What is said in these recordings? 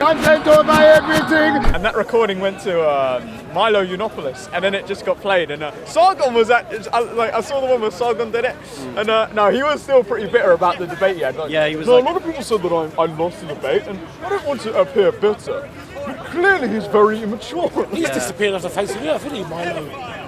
content over everything. And that recording went to Milo Yiannopoulos, and then it just got played. And Sargon was at, I saw the one where Sargon did it, and no, he was still pretty bitter about the debate he had. Like, yeah, he was. No, a lot of people said that I lost the debate, and I don't want to appear bitter. But clearly, he's very immature. He's disappeared off the face of the earth, isn't he, Milo?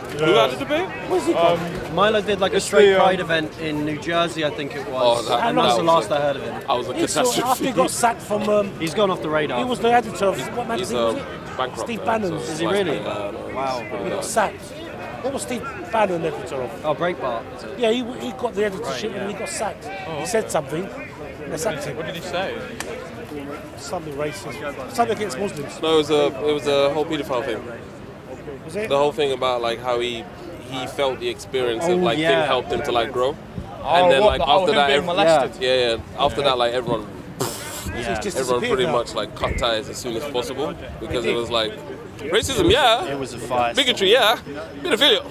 Who had the debate? Where's he gone? Milo did like a straight pride event in New Jersey, I think it was. And that's the last I heard of him. I was a catastrophe. After he got sacked from... he's gone off the radar. He was the editor of... What magazine was it? Bankrupt. Steve Bannon's. Is he really? Wow. He got sacked. What was Steve Bannon editor of? Oh, Breitbart, is it? Yeah, he got the editorship and he got sacked. He said something. They sacked him. What did he say? Something racist. Something against Muslims. No, it was a whole paedophile thing. Was it? The whole thing about like how he felt the experience of like thing helped him to like grow. And then like after that, after that, like everyone pretty much like cut ties as soon as possible because it was like racism, it was a fire. Bigotry, pedophilia.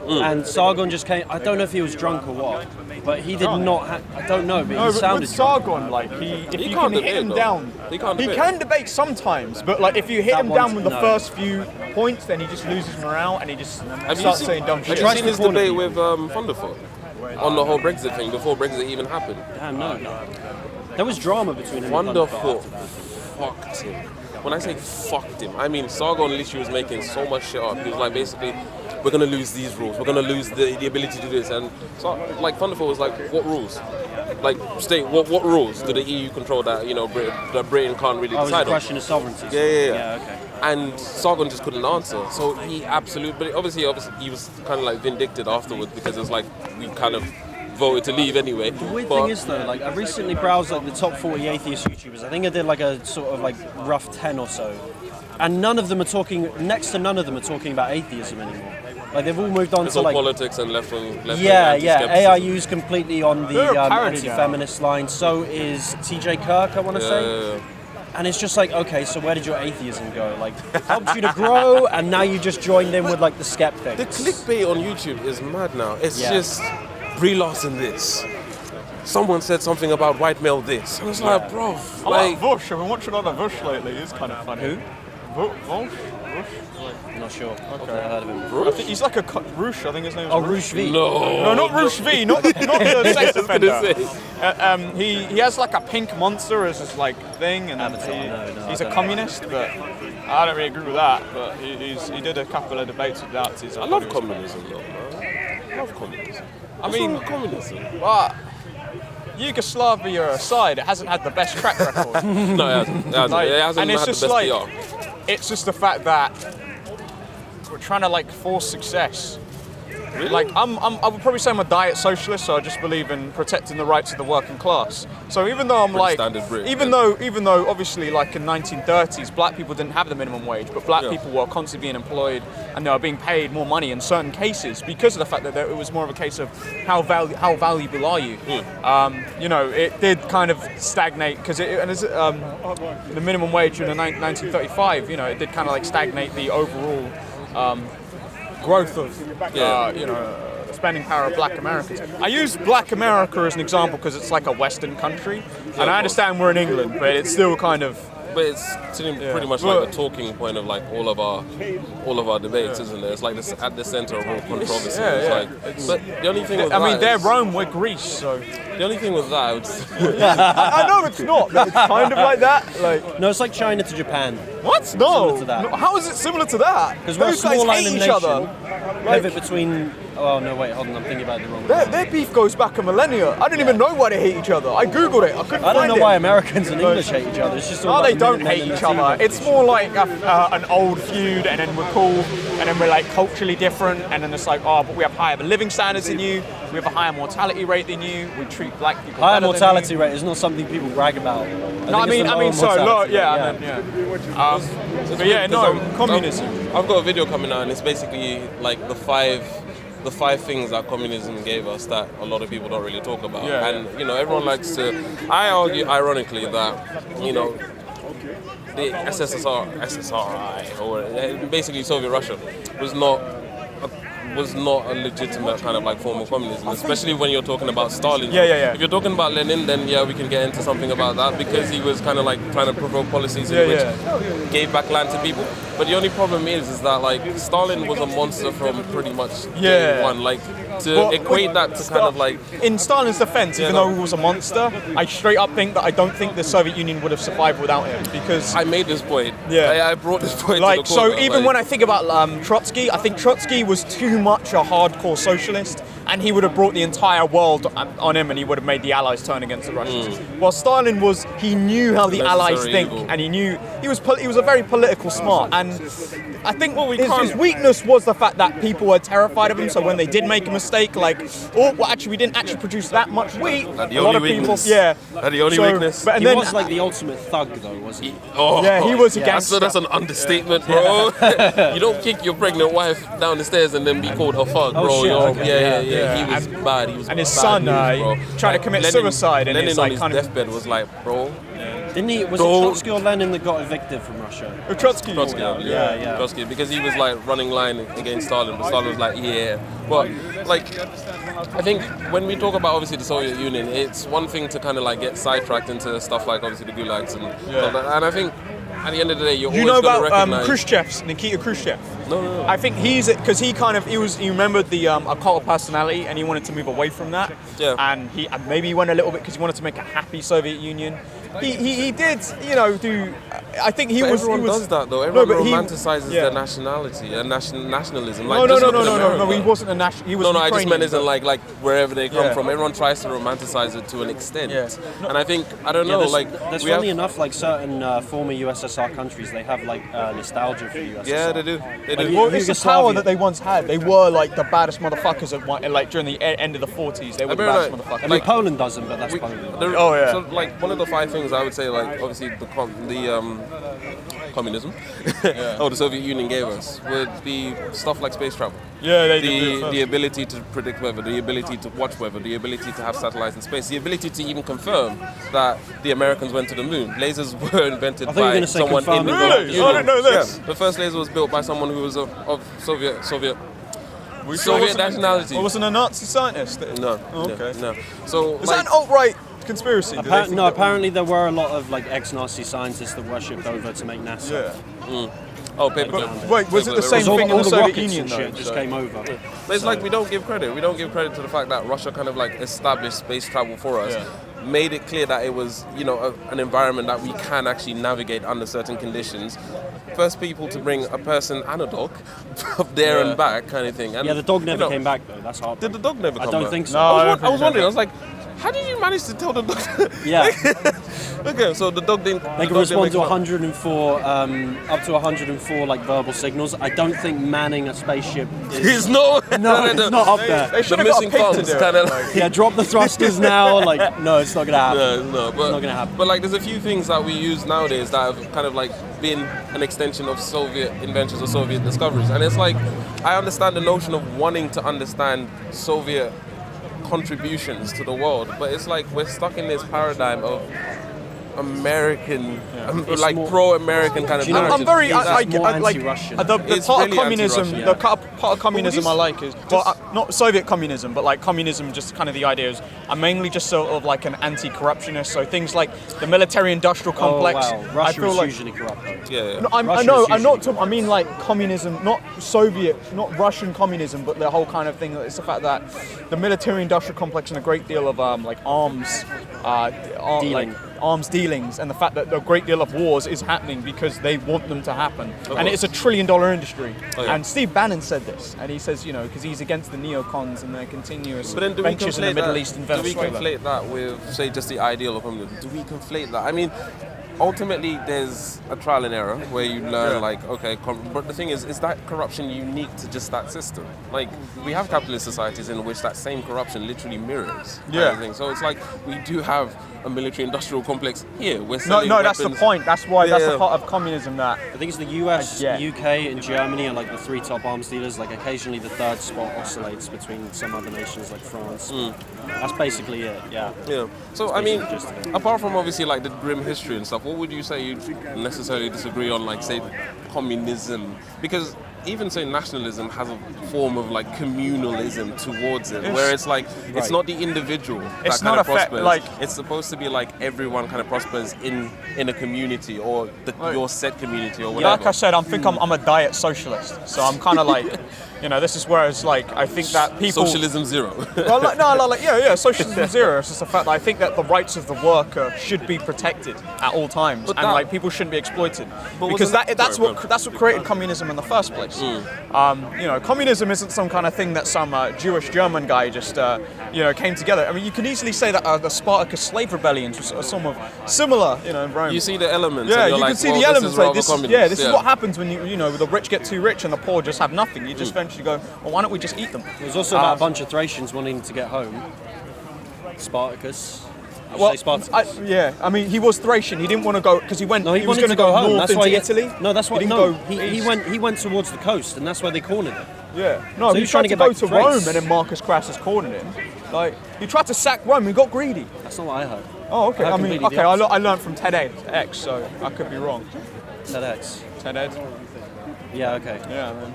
And Sargon just came. I don't know if he was drunk or what, but he did not. I don't know, but he sounded. With Sargon, like if you can hit him down, he can debate sometimes. But like if you hit him down with the first few points, then he just loses morale and he just starts saying dumb shit. Have you seen his debate with Thunderfoot on the whole Brexit thing before Brexit even happened? Damn, no. There was drama between him and Thunderfoot fucked him. When I say fucked him, I mean Sargon literally was making so much shit up. He was like basically, we're gonna lose these rules. We're gonna lose the ability to do this. And so, like Thunderfoot was like, what rules? Like, state what rules do the EU control that Britain can't really decide on? It was a question of sovereignty. Yeah. Okay. And Sargon just couldn't answer. So he absolutely, but obviously he was kind of like vindicted afterwards because it was like we kind of voted to leave anyway. The weird thing is though, like I recently browsed like the top 40 atheist YouTubers. I think I did like a sort of like rough 10 or so, and next to none of them are talking about atheism anymore. Like they've all moved on to like politics and left wing. AIU's completely on the anti-feminist line. So is TJ Kirk, I want to say. Yeah. And it's just like, okay, so where did your atheism go? Like, it helped you to grow, and now you just joined in with like the skeptics. The clickbait on YouTube is mad now. It's just Brie Larson this. Someone said something about white male this. I was like, bro. I like Vush. I've been watching a lot of Vush lately. He's kind of funny. Who? Vush? I'm not sure. I've never heard of him. I think he's like a Roosh. I think his name is Roosh V. No, not Roosh V. Not the sex offender. He has like a pink monster as his like thing, and he's a communist. But I don't really agree with that. But he did a couple of debates with that. I love communism, though, man. I love communism. What's wrong with communism? Well, Yugoslavia aside, it hasn't had the best track record. No, it hasn't. It hasn't had the best PR. It's just the fact that we're trying to like force success. Really? Like I would probably say I'm a diet socialist, so I just believe in protecting the rights of the working class. So even though even though obviously like in 1930s, black people didn't have the minimum wage, but black people were constantly being employed and they were being paid more money in certain cases because of the fact that it was more of a case of how valuable are you. It did kind of stagnate because the minimum wage in 1935, it did kind of like stagnate the overall growth of spending power of black Americans. I use black America as an example because it's like a Western country, and I understand we're in England, but it's still kind of. But it's pretty much like the talking point of like all of our debates, isn't it? It's like at the center of all controversy. But the only thing with they're Rome, we're Greece, so. The only thing with that, I know it's not, but it's kind of like that. No, it's like China to Japan. What? No. Similar to that. No, how is it similar to that? Because we're a small island nation. Other. Pivot between. Oh no! Wait, hold on. I'm thinking about the wrong. Their beef goes back a millennia. I didn't even know why they hate each other. I googled it. I don't know why Americans and English hate each other. It's just all they don't hate each other. It's more like an old feud, and then we're cool, and then we're like culturally different, and then it's like, but we have higher living standards than you. We have a higher mortality rate than you. We treat black people higher mortality rate is not something people brag about. Communism. I've got a video coming out, and it's basically like the five things that communism gave us that a lot of people don't really talk about. Everyone likes to. I argue, ironically, that the SSRI, or basically Soviet Russia, was not a legitimate kind of like form of communism, especially when you're talking about Stalin. Yeah. If you're talking about Lenin, then yeah, we can get into something about that, because he was kind of like trying to provoke policies in which gave back land to people. But the only problem is that like Stalin was a monster from pretty much day one. Like to equate that to kind of like, in Stalin's defense, even though he was a monster, I straight up think that I don't think the Soviet Union would have survived without him, because I made this point. I brought this point like, to the court. so even when I think about Trotsky, I think Trotsky was too much a hardcore socialist, and he would have brought the entire world on him, and he would have made the Allies turn against the Russians. While Stalin he knew how the Allies think, and he was a very political smart, and I think his weakness was the fact that people were terrified of him. So when they did make a mistake, like, actually we didn't actually produce that much wheat. The only weakness. But he was like the ultimate thug, though, wasn't he? He was a gangster. That's an understatement, bro. You don't kick your pregnant wife down the stairs and then be called her fuck, bro. He was bad. He was and his bad son news, tried to commit suicide, and Lenin it's on like his kind of deathbed was like, bro. Didn't he? Was it Trotsky or Lenin that got evicted from Russia? Trotsky, Trotsky, because he was like running line against Stalin, but Stalin was like, But like, I think when we talk about obviously the Soviet Union, it's one thing to kind of like get sidetracked into stuff like obviously the gulags and stuff like that. And I think at the end of the day, you're always going to recognize. Khrushchev's Nikita Khrushchev? No. I think he remembered the occult personality, and he wanted to move away from that. Yeah. And maybe he went a little bit because he wanted to make a happy Soviet Union. He did, do. I think everyone does that though. Everyone romanticizes their nationality and nationalism. Like, no. He wasn't a national. He was I just meant Ukrainian, as in like wherever they come from. Everyone tries to romanticize it to an extent. And I think I don't know. There's funny enough, like certain former USSR countries, they have like nostalgia for USSR. Yeah, they do. Well, it's the power that they once had. They were like the baddest motherfuckers like during the end of the 40s. They were the baddest motherfuckers. I mean, Poland doesn't, but that's Poland. So like one of the 5 things I would say, like obviously the communism the Soviet Union gave us would be stuff like space travel. The ability to predict weather, the ability to watch weather, the ability to have satellites in space, the ability to even confirm that the Americans went to the moon. Lasers were invented by someone in the Really? Union. I didn't know this. The first laser was built by someone who was of Soviet nationality. Or wasn't a Nazi scientist? No. Okay. No. So is that an alt-right conspiracy? Apparently there were a lot of like ex-Nazi scientists that were shipped over to make NASA. Paperclip. Wait, was it the same thing in the Soviet Union though? Just came over. But it's like we don't give credit. We don't give credit to the fact that Russia kind of like established space travel for us. Made it clear that it was, an environment that we can actually navigate under certain conditions. First people to bring a person and a dog up there and back kind of thing. And, the dog never came back though. That's hard. Did the dog never come back? I don't think so. No, I was wondering. I was like, how did you manage to tell the dog? Okay, so the dog didn't. They can respond to 104, up to 104 like verbal signals. I don't think manning a spaceship is. It's not. No, it's not up there. The missing funds kind of. Drop the thrusters now. Like, no, it's not gonna happen. No, but it's not gonna happen. But like, there's a few things that we use nowadays that have kind of like been an extension of Soviet inventions or Soviet discoveries, and it's like I understand the notion of wanting to understand Soviet contributions to the world, but it's like we're stuck in this paradigm of American, like pro-American kind of narrative. I'm very anti-Russian. The It's part really of communism. anti-Russian, The part of communism I like is not Soviet communism, but like communism. Just kind of the idea is I'm mainly just sort of like an anti-corruptionist. So things like the military-industrial complex. Russia I feel is like usually corrupt. No, I mean like communism, not Soviet, not Russian communism, but the whole kind of thing. It's the fact that the military-industrial complex and a great deal of like arms dealings, and the fact that a great deal of wars is happening because they want them to happen. And it's $1 trillion industry. And Steve Bannon said this, and he says, because he's against the neocons and their continuous ventures in the Middle East and Venezuela. Do we conflate that with, say, just the ideal of communism? Do we conflate that? I mean, ultimately, there's a trial and error where you learn, but the thing is that corruption unique to just that system? Like, we have capitalist societies in which that same corruption literally mirrors. So it's like, we do have a military-industrial complex here. We're selling that's weapons. the point. That's why that's the part of communism that... I think it's the US, UK, and Germany are like the 3 top arms dealers. Like, occasionally the 3rd spot oscillates between some other nations like France. That's basically it, So, I mean, apart from obviously like the grim history and stuff, stuff, what would you say you necessarily disagree on, like, say, communism? Because even, say, nationalism has a form of, like, communalism towards it, where it's like, it's not the individual that kind of prospers. It's supposed to be like everyone kind of prospers in a community, or your set community, or whatever. Like I said, I'm a diet socialist, so I'm kind of like, this is where it's like, I think that people... Socialism zero. Socialism zero. It's just the fact that I think that the rights of the worker should be protected at all times, and like people shouldn't be exploited, because that's what created communism in the first place. Communism isn't some kind of thing that some Jewish German guy just came together. I mean, you can easily say that the Spartacus slave rebellions was some of similar, in Rome. You see the elements. Yeah, and you're you like, can see the elements. This is what happens when the rich get too rich and the poor just have nothing. You just eventually go, well, why don't we just eat them? It was also about a bunch of Thracians wanting to get home. Spartacus. I mean, he was Thracian. He didn't want to go because he went. No, he was going to go home. north into Italy. No, that's why. He went towards the coast, and that's why they cornered him. Yeah. No, so he tried to go to Rome, and then Marcus Crassus cornered him. Like, he tried to sack Rome. He got greedy. That's not what I heard. Oh, okay. I learned from TEDx, so I could be wrong. TEDx. TED. Yeah. Okay. Yeah, man.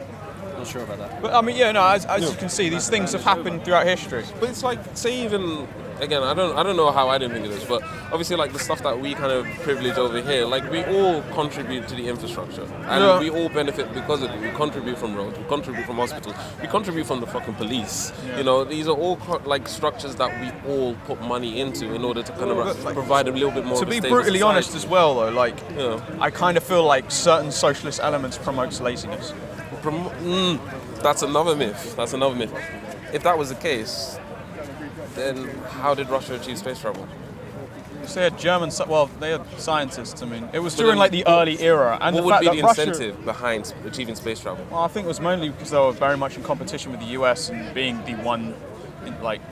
Not sure about that. But I mean, as you can see, these things have happened throughout history. But it's like, say, even again, I don't know how I didn't think of this, but obviously, like, the stuff that we kind of privilege over here, like, we all contribute to the infrastructure, and we all benefit because of it. We contribute from roads, we contribute from hospitals, we contribute from the fucking police. These are all like structures that we all put money into in order to kind of provide a little bit more. To be brutally honest as well, though, I kind of feel like certain socialist elements promotes laziness. That's another myth. If that was the case, then how did Russia achieve space travel? They had they had scientists. I mean, it was during like the early era. And what would be the incentive behind achieving space travel? Well, I think it was mainly because they were very much in competition with the US and being the one,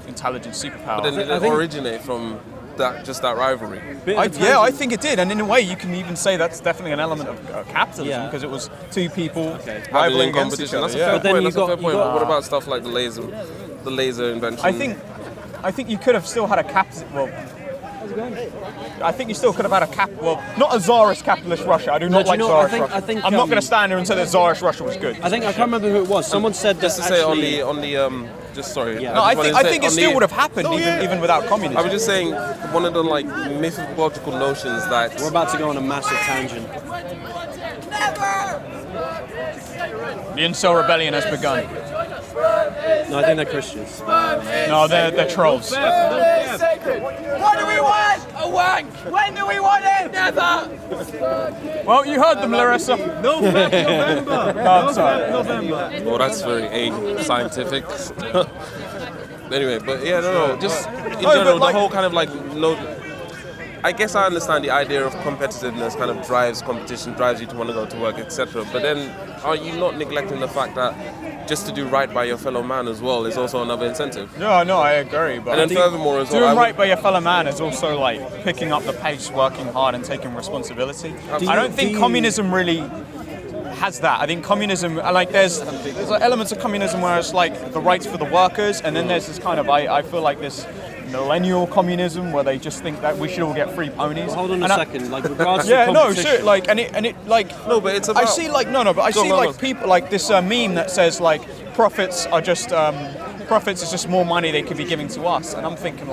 intelligent superpower. But then did it originate from that rivalry? I think it did, and in a way, you can even say that's definitely an element of capitalism because it was two people rivaling against each other. That's a fair point. What about stuff like the laser invention? I think you could have still had a I think you still could have had not a czarist capitalist Russia. I do not like czarist Russia. I'm not going to stand here and say that czarist Russia was good. I can't remember who it was. Someone said just to say on the just sorry. Yeah. No, I think it still would have happened even without communism. I was just saying one of the mythological notions that we're about to go on a massive tangent. The incel rebellion has begun. No, I think they're Christians. No, they're trolls. What do we want? A wank! When do we want it? Never! Well, you heard them, Larissa. November. November. Oh, that's very scientific. Anyway, but just in general, the whole kind of I guess I understand the idea of competitiveness kind of drives competition, drives you to want to go to work, etc. But then, are you not neglecting the fact that just to do right by your fellow man as well is also another incentive? No, I agree. But and then furthermore as well, doing right by your fellow man is also like picking up the pace, working hard, and taking responsibility. I don't think communism really has that. I think communism, there's elements of communism where it's like the rights for the workers, and then there's this kind of I feel like this millennial communism where they just think that we should all get free ponies. Well, hold on a second, regards to competition. but it's about. I see people like this meme that says profits are just profits is just more money they could be giving to us, and I'm thinking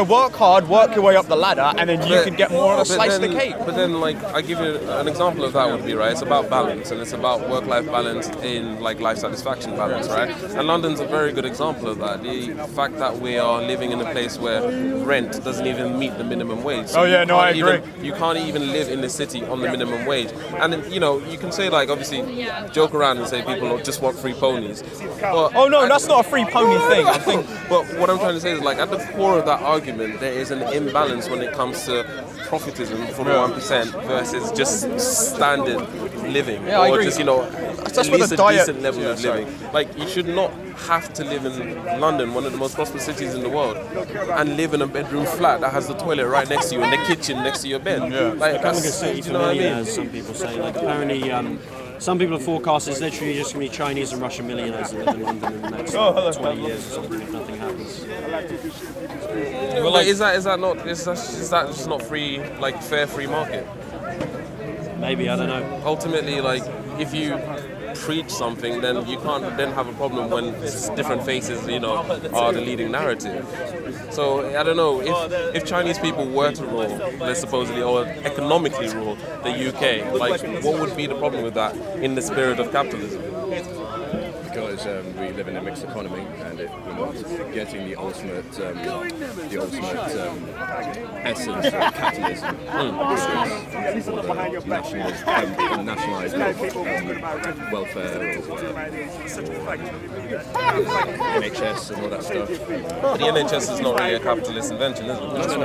work hard, work your way up the ladder, and then you can get more of a slice of the cake. But then I give you an example of that would be it's about balance, and it's about work-life balance in life satisfaction balance, right? And London's a very good example of that. The fact that we are living in a place where rent doesn't even meet the minimum wage. So I agree. You can't even live in the city on the minimum wage, and then, you can say obviously joke around and say people just want free ponies. But that's not a free pony thing. I think. But what I'm trying to say is at the core of that argument, there is an imbalance when it comes to profitism for the 1% versus just standard living, I agree. Just at least a decent level of living. You should not have to live in London, one of the most prosperous cities in the world, and live in a bedroom flat that has the toilet right next to you and the kitchen next to your bed. Becoming a city for millionaires, some people say. Apparently, Some people have forecast it's literally just going to be Chinese and Russian millionaires that live in London in the next 20 years or something if nothing happens. Well, like, is that just not free, like fair free market? Maybe, I don't know. Ultimately, like, if you preach something, then you can't then have a problem when different faces, you know, are the leading narrative. So I don't know if Chinese people were to rule, let's supposedly, or economically rule the UK, like, what would be the problem with that in the spirit of capitalism? Because we live in a mixed economy, and we're not getting the ultimate essence of capitalism, nationalised welfare, or NHS and all that stuff. But the NHS is not really a capitalist invention, is it? That's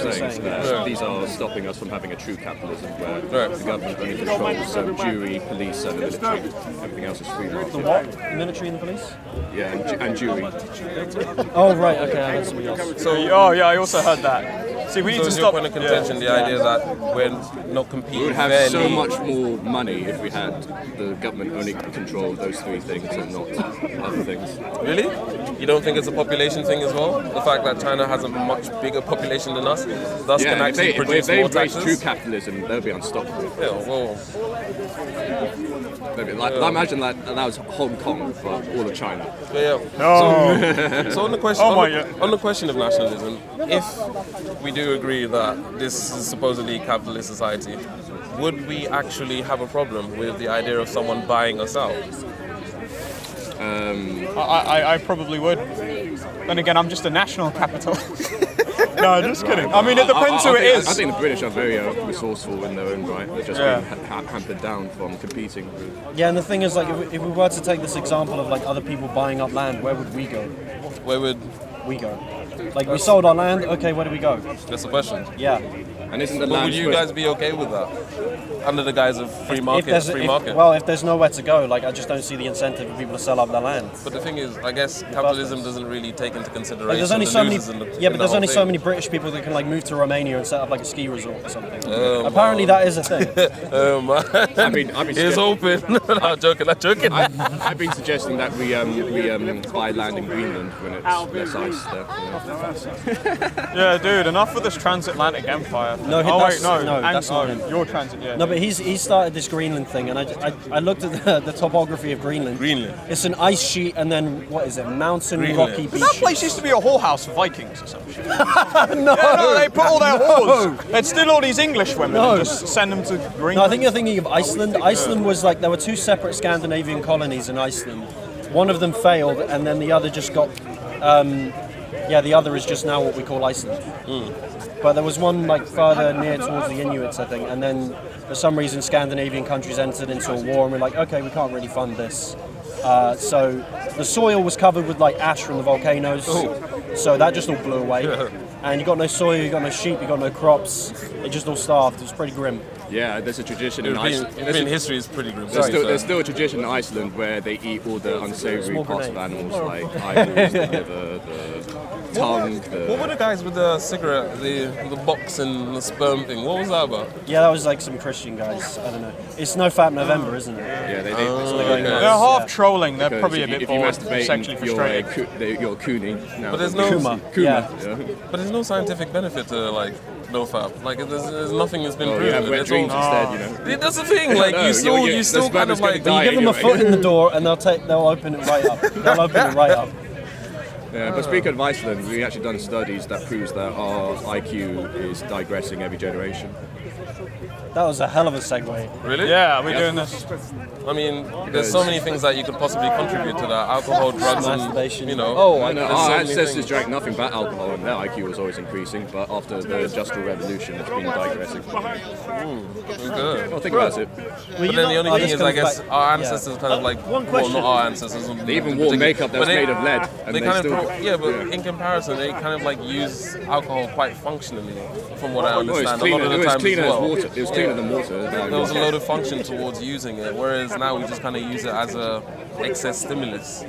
what I'm saying. These are stopping us from having a true capitalism where the government only controls jury, police, and the military. Everything else is free market. The what? The military and the police? Yeah, and jury. Oh, right, okay, I heard something else. So, I also heard that. See, we need to stop. Point of contention, the idea that we're not competing We would have fairly. so much more money if we had the government only control those three things and not other things. Really? You don't think it's a population thing as well? The fact that China has a much bigger population than us, thus can actually produce if they more embrace taxes? true capitalism, they'll be unstoppable. Yeah, well, Imagine that was Hong Kong for all of China. So on the question of nationalism, if we do agree that this is supposedly capitalist society, would we actually have a problem with the idea of someone buying us out? I probably would. Then again, I'm just a national capital. No, just kidding. I mean, it depends who it is. I think the British are very resourced in their own right. They're just being hampered down from competing. Yeah, and the thing is, like, if we were to take this example of like other people buying up land, where would we go? Where would We go. Like, we sold our land. Okay, where do we go? that's the question? Yeah. And isn't the But land would you guys be okay with that? Under the guise of free market, Well, if there's nowhere to go, like, I just don't see the incentive for people to sell up their land. But the thing is, I guess capitalism doesn't really take into consideration Like, there's only the so many. losers in the, Yeah, in but the there's whole only so thing. many British people that can like move to Romania and set up like a ski resort or something. Apparently, that is a thing. It's open. I'm joking. I've been suggesting that we buy land in Greenland when it's less ice there. Yeah, dude, enough with this transatlantic empire. No, that's not him. Your transit, yeah. No, but he started this Greenland thing, and I looked at the topography of Greenland. It's an ice sheet, and then what is it? Mountain, rocky beaches. That place used to be a whorehouse for Vikings or some shit. No, they put all their whores. They'd steal all these English women and just send them to Greenland. No, I think you're thinking of Iceland. Iceland was like, there were two separate Scandinavian colonies in Iceland. One of them failed, and then the other just got. The other is just now what we call Iceland. But there was one like further near towards the Inuits, I think, and then for some reason Scandinavian countries entered into a war, and we're like, okay, we can't really fund this. So the soil was covered with like ash from the volcanoes, so that just all blew away. And you got no soil, you got no sheep, you got no crops. It just all starved. It was pretty grim. Yeah, there's a tradition in Iceland. European history is pretty grim. There's still a tradition in Iceland where they eat all the unsavory parts of animals, like eyeballs, the liver, the tongue. What were the guys with the cigarette, the box and the sperm thing? What was that about? Yeah, that was like some Christian guys. I don't know. It's No Fap November, isn't it? Yeah, So they're going They're nuts. half trolling. They're because probably a bit if you bored, masturbate, sexually frustrated. you're a coonie. Now. But there's no Kuma. Yeah. But there's no scientific benefit to like NoFap. Like there's nothing has been You proven. have wet It's all- dreams instead, you know. That's the thing. Like No, you still the kind sperm of is gonna like. die You give them a anyway. foot in the door, and they'll open it right up. They'll open it right up. Yeah, but speaking of Iceland, we've actually done studies that proves that our IQ is digressing every generation. That was a hell of a segue. Really? Yeah, we're doing this. I mean, there's so many things that you could possibly contribute to that. Alcohol, drugs, and Masturbation. you know. Oh, no, there's our so many ancestors things. drank nothing but alcohol and their IQ was always increasing, but after the Industrial Revolution, it's been digressing. Good. Well, think about it. But then the only thing is, I guess, our ancestors kind of like, one well, question. not our ancestors. They even wore makeup that's made of lead, and They they kind still... of, but in comparison, they kind of like use alcohol quite functionally, from what I Well, it was understand. A lot of the cleaner time as as well. water. It was cleaner than water. There was a load of function towards using it, whereas now we just kind of use it as a excess stimulus.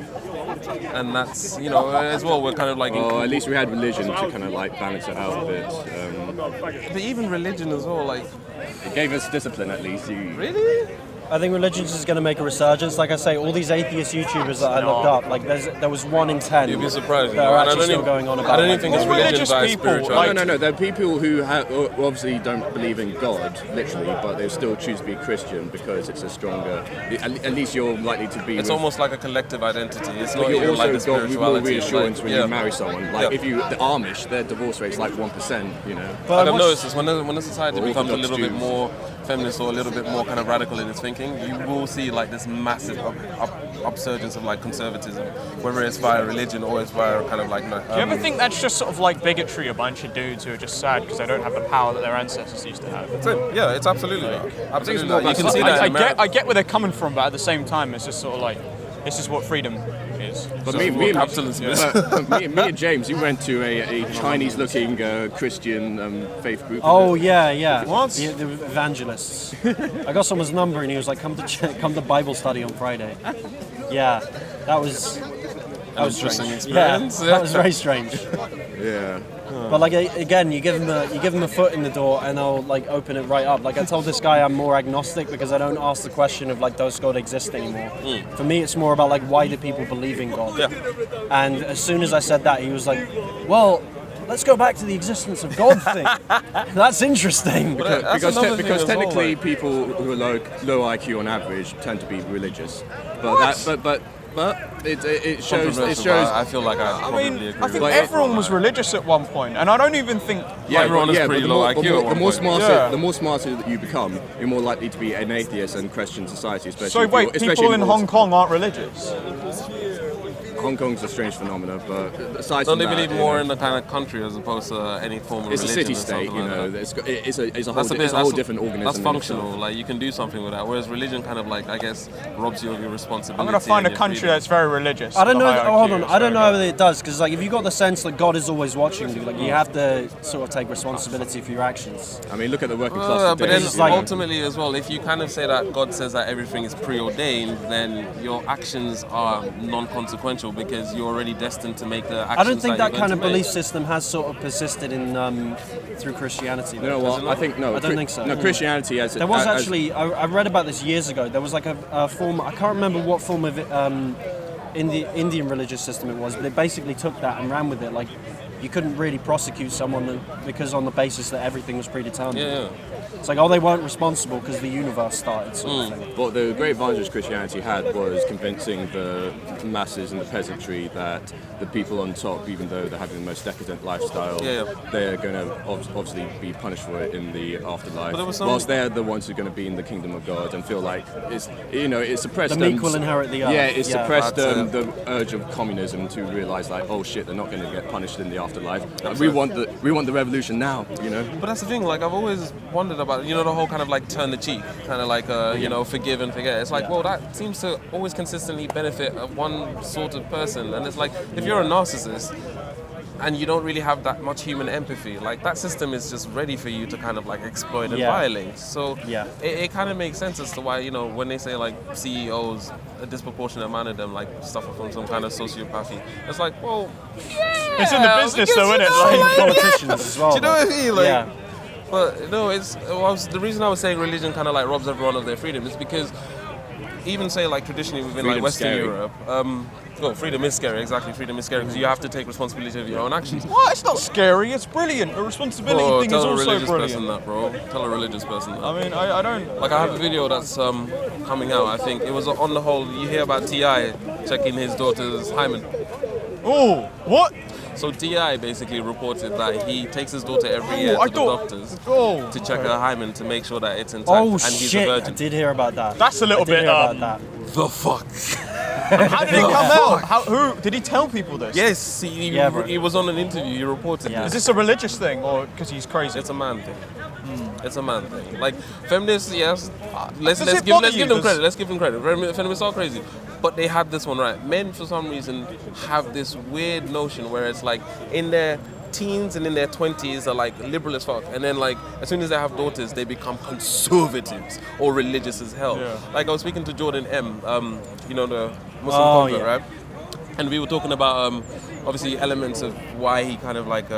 And that's, you know, as well, we're kind of like... Well, at least we had religion to kind of like balance it out a bit. But even religion as well, like... It gave us discipline at least. Really? I think religion is going to make a resurgence. Like I say, all these atheist YouTubers that I looked up, like there was 1 in 10. You'd be surprised. That are actually still going on about. I don't even think it's religion by spirituality. No. There are people who obviously don't believe in God, literally, but they still choose to be Christian because it's a stronger. At least you're likely to be. It's almost like a collective identity. It's not you're even also like the got spirituality. more reassurance when yeah. you marry someone. Like if you, the Amish, their divorce rate's like 1%. You know. But I've noticed this when a society becomes a Orthodox little bit Jews. more feminist or a little bit more kind of radical in its thinking, you will see like this massive upsurgence of like conservatism, whether it's via religion or it's via kind of like. Do you ever think that's just sort of like bigotry, a bunch of dudes who are just sad because they don't have the power that their ancestors used to have? Yeah, it's absolutely. Absolutely. more You about can see that. in America. I get where they're coming from, but at the same time, it's just sort of like, this is what freedom is. But So me what and capitalism is. me and James, we went to a Chinese-looking Christian faith group. Oh yeah. What? The evangelists. I got someone's number and he was like, "Come to Bible study on Friday." Yeah, that was Interesting strange. experience. Yeah, that was very strange. Yeah. But like again, you give them a foot in the door and they'll like open it right up. Like I told this guy I'm more agnostic because I don't ask the question of like, does God exist anymore? For me, it's more about like, why do people believe in God? Yeah. And as soon as I said that, he was like, well, let's go back to the existence of God thing. That's interesting. Because technically people who are low IQ on average tend to be religious. But it shows. I feel like I probably agree. I think with everyone was religious at one point, and I don't even think. everyone is pretty low IQ at one point. Yeah. The more smarter that you become, you're more likely to be an atheist in Christian society. Especially So wait, people in Hong Kong aren't religious? Hong Kong's a strange phenomenon, but aside Don't from they that, believe you more know, in the kind of country as opposed to any form of it's a religion? city-state, or you something know. like that? It's a whole different organism. That's in functional. itself. Like you can do something with that. Whereas religion kind of like, I guess, robs you of your responsibility. I'm gonna find a and your country freedom. that's very religious. I don't know. The high Hold IQ on. is I don't know very whether it does because like if you got the sense that God is always watching you, like you have to sort of take responsibility for your actions. I mean, look at the working class But today. then It's like- ultimately as well, if you kind of say that God says that everything is preordained, then your actions are non-consequential because you're already destined to make the actions I don't think that you're kind going of to belief make. system has sort of persisted in through Christianity. You know what? I think no. I don't think so. No, Christianity has. There was actually, I read about this years ago. There was like a form, I can't remember what form of Indian religious system it was, but they basically took that and ran with it. Like, you couldn't really prosecute someone because on the basis that everything was predetermined. Yeah. It's like, oh, they weren't responsible because the universe started, sort of thing. What the great advantage Christianity had was convincing the masses and the peasantry that the people on top, even though they're having the most decadent lifestyle, they're going to obviously be punished for it in the afterlife. Whilst they're the ones who are going to be in the kingdom of God and feel like it suppressed The meek will inherit the earth. Yeah, it suppressed That's the urge of communism to realise like, oh shit, they're not going to get punished in the afterlife. We want the revolution now, you know. But that's the thing, like I've always wondered about, the whole kind of like turn the cheek, kind of like, forgive and forget. It's like, well, that seems to always consistently benefit one sort of person. And it's like, if you're a narcissist and you don't really have that much human empathy, like that system is just ready for you to kind of like exploit and violate. So it kind of makes sense as to why, when they say like CEOs, a disproportionate amount of them like suffer from some kind of sociopathy. It's like, well, It's in the business though, isn't it? Same politicians as well. do you know what I mean? Like, yeah. But no, the reason I was saying religion kind of like robs everyone of their freedom is because even say like traditionally within like Freedom's Western scary. Europe, freedom is scary. Exactly, freedom is scary because you have to take responsibility of your own actions. What? It's not scary. It's brilliant. The responsibility Bro, thing is tell a also religious brilliant. person that, bro. Tell a religious person that. I mean, I don't. Like I have a video that's coming out. I think it was on the whole. You hear about T.I. checking his daughter's hymen. Oh, what? So T.I. basically reported that he takes his daughter every year to the doctors to check her hymen to make sure that it's intact Oh and he's shit! a I virgin. did hear about that. That's a little I did bit. hear about that. The fuck? How did it come out? Who did he tell people this? Yes, he was on an interview. He reported Yeah. Is this. this a religious thing or because he's crazy? It's a man thing. It's a man thing. Like feminists, yes. Let's Does it give bother you? them credit. Let's give them credit. Feminists are crazy, but they had this one right. Men, for some reason, have this weird notion where it's like in their teens and in their 20s are like liberal as fuck, and then like as soon as they have daughters, they become conservatives or religious as hell. Yeah. Like I was speaking to Jordan M, the Muslim Oh, convert, yeah. right? And we were talking about obviously elements of why he kind of like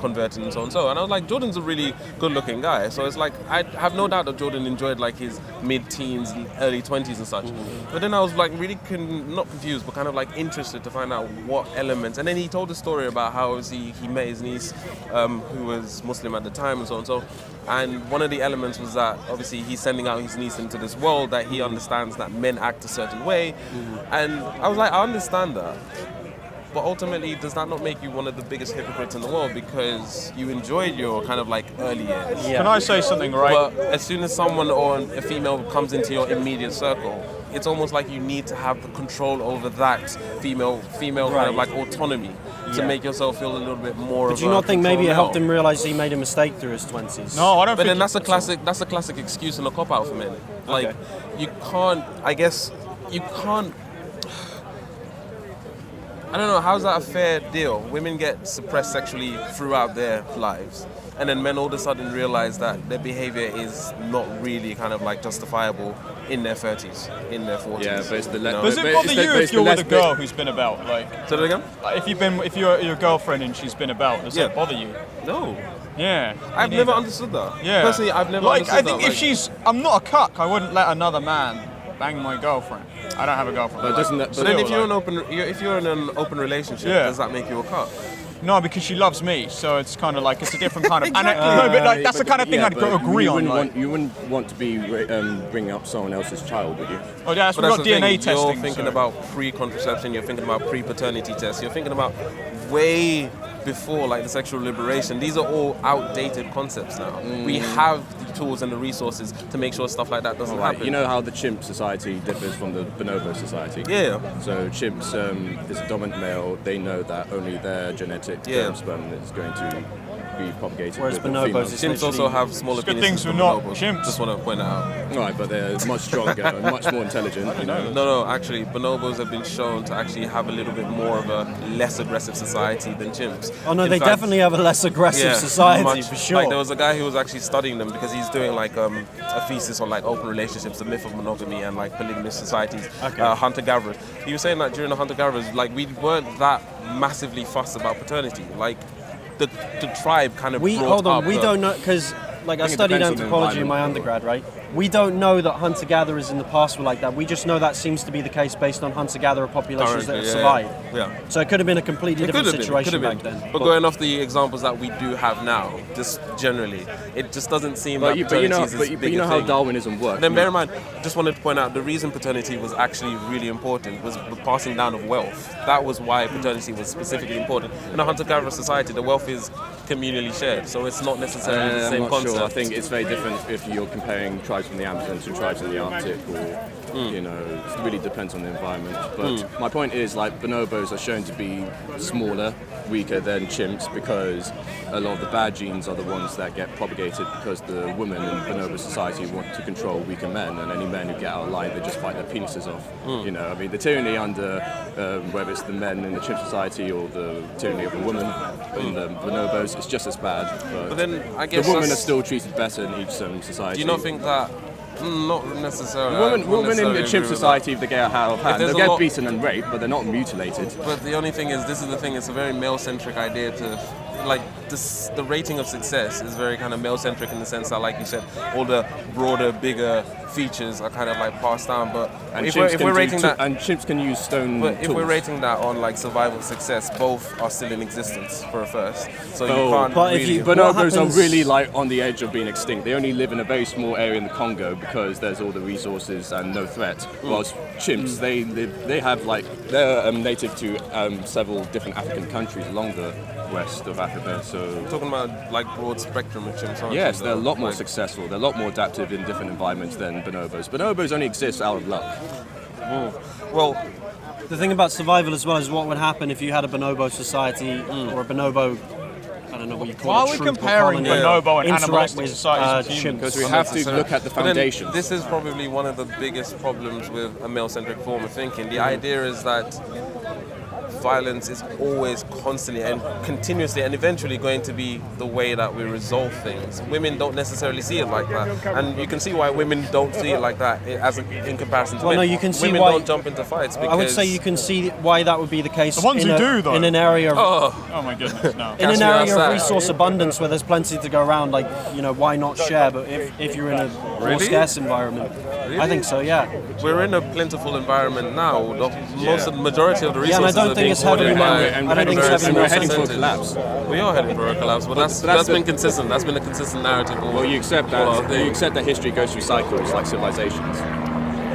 converting and so on and so. And I was like, Jordan's a really good-looking guy. So it's like, I have no doubt that Jordan enjoyed like his mid-teens, early 20s and such. But then I was like really not confused, but kind of like interested to find out what elements. And then he told a story about how he met his niece, who was Muslim at the time and so on and so. And one of the elements was that obviously he's sending out his niece into this world that he understands that men act a certain way. And I was like, I understand that. But ultimately, does that not make you one of the biggest hypocrites in the world because you enjoyed your kind of like early years? Yeah. Can I say something, right? But as soon as someone or a female comes into your immediate circle, it's almost like you need to have the control over that female kind of like autonomy to make yourself feel a little bit more. But do you not think maybe it helped him realize he made a mistake through his 20s? No, I don't. But then that's a classic excuse and a cop out for men. Like you can't. I guess you can't. I don't know, how's that a fair deal? Women get suppressed sexually throughout their lives, and then men all of a sudden realize that their behavior is not really kind of like justifiable in their 30s, in their 40s. Yeah, but it's the Does it bother you if you're with a girl who's been about? Like, say that again? If you're your girlfriend and she's been about, does that bother you? No. Yeah. I've never understood that. Yeah. Personally, I've never understood that. I think that. if she's, I'm not a cuck, I wouldn't let another man bang my girlfriend. I don't have a girlfriend. But doesn't that? But then if you're in an open relationship, does that make you a cuck? No, because she loves me, so it's kind of like it's a different kind of. Exactly. No, but like, that's the kind of thing I'd agree on. You wouldn't want to be bringing up someone else's child, would you? Oh, yeah, we got DNA testing. You're thinking about pre-contraception. You're thinking about pre-paternity tests. You're thinking about way before like the sexual liberation. These are all outdated concepts now. We have the tools and the resources to make sure stuff like that doesn't happen. You know how the chimp society differs from the bonobo society? Yeah. So chimps is a dominant male. They know that only their genetic sperm is going to be propagated. Whereas with bonobos, chimps also have smaller good penises things than are not bonobos. chimps. Just want to point that out. Right, but they're much stronger and much more intelligent. You know. No, actually, bonobos have been shown to actually have a little bit more of a less aggressive society than chimps. Oh no, In they fact, definitely have a less aggressive society for sure. Like there was a guy who was actually studying them because he's doing like a thesis on like open relationships, the myth of monogamy, and like polygamous societies, hunter-gatherers. He was saying that during the hunter-gatherers, like we weren't that massively fussed about paternity. Like the tribe kind of brought up. We don't know because like I studied anthropology in my undergrad, right? We don't know that hunter-gatherers in the past were like that. We just know that seems to be the case based on hunter-gatherer populations that have survived. Yeah. So it could have been a completely different situation back then. But going off the examples that we do have now, just generally, it just doesn't seem But that paternity is this big you know how Darwinism works. And then bear in mind, just wanted to point out, the reason paternity was actually really important was the passing down of wealth. That was why paternity was specifically important. In a hunter-gatherer society, the wealth is communally shared, so it's not necessarily the same concept. Sure. I think it's very different if you're comparing tribes from the Amazon to tribes in the Arctic, or you know, it really depends on the environment. But my point is, like, bonobos are shown to be smaller, weaker than chimps because a lot of the bad genes are the ones that get propagated because the women in bonobo society want to control weaker men, and any men who get out of line, they just fight their penises off. You know, I mean, the tyranny under whether it's the men in the chimp society or the tyranny of the women in the bonobos, it's just as bad. But then I guess the women are still treated better in each society. Do you not think that? Not necessarily. Women in the chimp society, if they get out of hand, they'll get beaten and raped, but they're not mutilated. But the only thing is, this is the thing, it's a very male-centric idea to, like, the rating of success is very kind of male-centric in the sense that, like you said, all the broader, bigger features are kind of like passed down. But if we're rating that, and chimps can use stone but if tools. we're rating that on like survival success, both are still in existence for a first. So you can't. But really, bonobos are really like on the edge of being extinct. They only live in a very small area in the Congo because there's all the resources and no threat. Whilst chimps, they have like they're native to several different African countries along the west of Africa. So talking about like broad spectrum of chimps. Yes, they're a lot more successful. They're a lot more adaptive in different environments than bonobos. Bonobos only exist out of luck. Well, the thing about survival as well is what would happen if you had a bonobo society or a bonobo. I don't know what you call it. Why are we comparing bonobo and animalistic societies? Chimps? Because we have to look at the foundations. This is probably one of the biggest problems with a male-centric form of thinking. The idea is that violence is always constantly and continuously and eventually going to be the way that we resolve things. Women don't necessarily see it like that, and you can see why women don't see it like that as in comparison to men. No, you can see women why. don't jump into fights because I would say you can see why that would be the case. The ones who do, though. In an area. Oh my goodness, no. In an area of resource abundance where there's plenty to go around, like, you know, why not share? But if you're in a more scarce environment, I think so. Yeah. We're in a plentiful environment now. The majority of the resources and I don't are think being it's heavily hoarded by I don't think it's heavily we're heading for a concentrated. collapse. We are heading for a collapse, but that's been consistent. That's been a consistent narrative. Well, you accept that history goes through cycles like civilizations.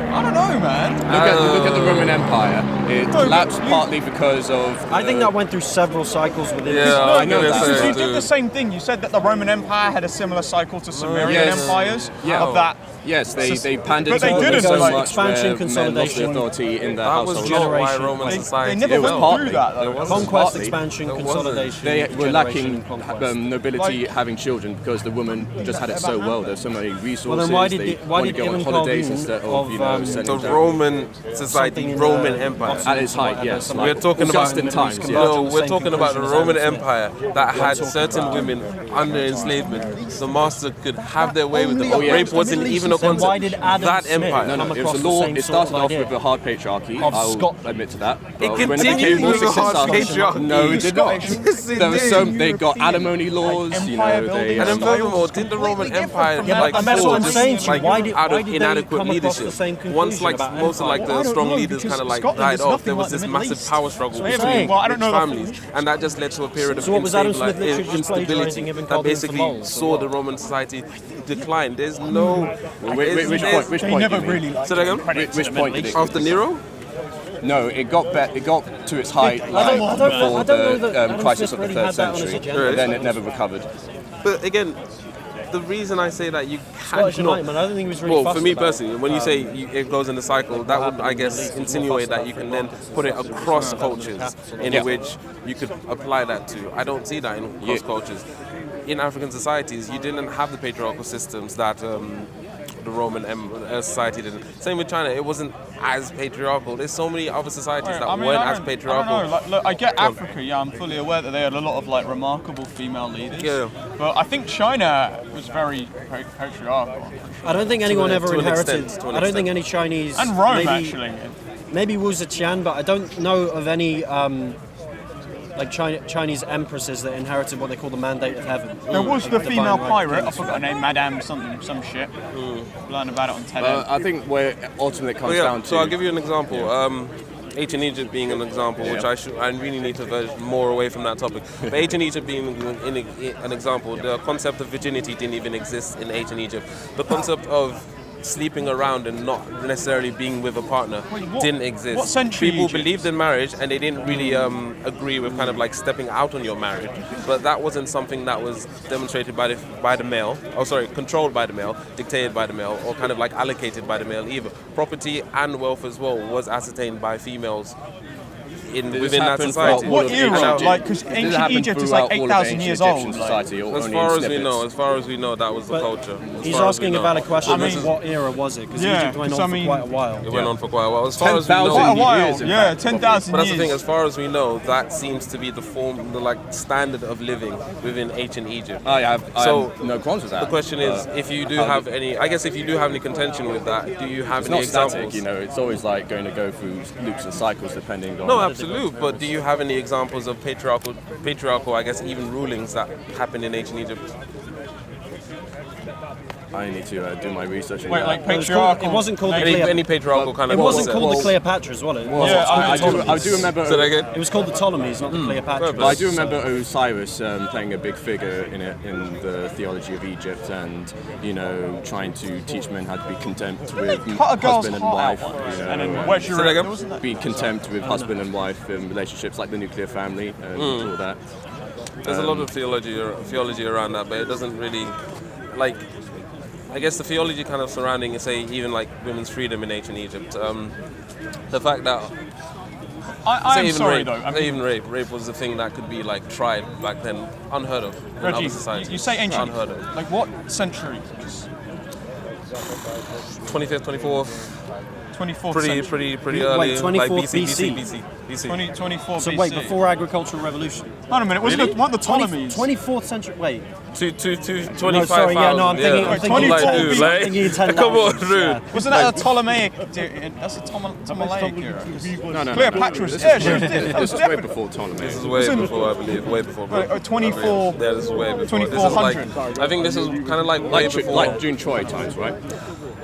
I don't know, man. Look at the Roman Empire. It collapsed partly because of. I think that went through several cycles within. I know Because you that. did the same thing. You said that the Roman Empire had a similar cycle to Sumerian empires of that. Yes, they pandered But they to didn't, so like, much expansion, where men lost the consolidation. authority in their That was household. not why Generation. Roman society. They never was went through that, though. Conquest, Partly. expansion, It wasn't. consolidation. They were generation, lacking and conquest. nobility Like- having children because the women just had it so well. There's so many resources. Well, then why did they it- why want to did go on Ibn holidays Khaldun instead of, of sending The down- Roman society, Something in Roman the- Empire. at its height, yes. We're talking about Augustan times. Converge Yeah. No, on the we're same talking about the conclusion as Roman Adam Smith. Empire that had certain women under enslavement. The master could have their way with them. Only Rape the wasn't Middle even a East. Then concept. why did Adam that Smith empire. No, come it was across a the law. same It sort started of off idea? with a hard patriarchy. Of I'll Scotland. admit to that. It But when continued became more with a hard successful- patriarchy. No, it did not. Yes, it There was did. they got alimony laws. You know, they. And then furthermore, didn't the Roman Empire like and that's fall what I'm just, saying to you. like, Why did- out why of did they inadequate come across the leadership? same conclusion Once like about most of like empire? I the don't strong know, leaders because kind of like Scotland died is off, nothing there was like this the Middle massive East. power struggle So between well, I don't know the- families, and that just led to a period of So what was Adam insane, Smith literally just instability plagiarizing Ibn that Khaldun for basically moles, or saw what? the Roman society decline. There's no. Which there's- point? They do never you mean? really liked Say that again? Which point did it? After Nero? No, it got to its height I like, don't know before that the Adam crisis Smith of the really 3rd had that on his century, agenda. but then it never recovered. But again, the reason I say that you Scottish cannot. Enlightenment, I don't think he was really Well, fussed for me about it. personally, when you say it goes in a cycle, that would, I guess, insinuate that you can then put it across cultures in which you could apply that to. I don't see that in across cultures. In African societies, you didn't have the patriarchal systems that the Roman society didn't. Same with China, it wasn't as patriarchal. There's so many other societies that weren't as patriarchal. I don't know. Like, look, I get Africa. Yeah, I'm fully aware that they had a lot of like remarkable female leaders. Yeah. But I think China was very patriarchal. I don't think anyone ever to an inherited. extent, to an I don't think extent. any Chinese. And Rome, maybe, actually. Maybe Wu Zetian, but I don't know of any like Chinese empresses that inherited what they call the mandate of heaven. There was the Divine female right pirate. I kings. forgot her name. Madame something, some shit. Learned about it on TED. I think where ultimately it comes down to. So I'll give you an example. Ancient Egypt being an example, which I really need to verge more away from that topic. But ancient Egypt being an example, the concept of virginity didn't even exist in ancient Egypt. The concept of sleeping around and not necessarily being with a partner didn't exist. what century People Egypt? believed in marriage and they didn't really agree with kind of like stepping out on your marriage. But that wasn't something that was demonstrated by the male, controlled by the male, dictated by the male, or kind of like allocated by the male either. Property and wealth as well was ascertained by females within that society. What era? Like, because ancient Egypt is like 8,000 years old. Society, or As only far in as we know, that was the But culture. He's asking a valid question. What era was it? Because Yeah, Egypt went 'cause on I mean- for quite a while. It went on for quite a while. As far as we 10,000 Quite a know, while. years, in Yeah, fact, 10,000 but years. that's the thing. As far as we know, that seems to be the form, the like standard of living within ancient Egypt. I have So, no qualms with that. The question is, if you do have any, I guess if you do have any contention with that, do you have It's any not examples? static, you know. It's always like going to go through loops and cycles depending on. No, absolute. But do you have any examples of patriarchal, I guess, even rulings that happened in ancient Egypt? I need to do my research. Wait, like It was patriarchal. it wasn't called the Any patriarchal kind of? It wasn't concept? called the Cleopatras, was it? Yeah, I do remember. Say that again. It was called the Ptolemies, not the Cleopatras. But I do remember Osiris playing a big figure in it in the theology of Egypt, and trying to teach men how to be content with cut a girl's husband and heart wife. out once, You know, and then and where's your Say that again? there wasn't that- be content with husband and wife relationships, like the nuclear family and all that. There's a lot of theology around that, but it doesn't really, like, I guess the theology kind of surrounding, say, even like women's freedom in ancient Egypt. The fact that I'm sorry though. I mean, even rape was the thing that could be like tried back then, unheard of in other Reggie, societies. you say ancient. Unheard of. Like what century? 25th, 24th. 24th Pretty century. early. Wait, 24th like BC. 24 So BC. wait, before agricultural revolution. Hold on a minute, wasn't it, weren't the Ptolemies? 24th century. Wait. To 25,000. No, sorry, yeah, no, I'm thinking. I'm thinking. Like, I'm dude, like, thinking 10,000. come on, dude. Yeah. Wasn't that a Ptolemaic? That's a Ptolemaic era. No. Cleopatra. This Yeah, is, she did. That was this is way definitely. before Ptolemy. This is way before, I believe. Way before. Bro. 24. Yeah, this is way before. 2400. This is like, I think this is kind of like way before. Like June Choi times, right?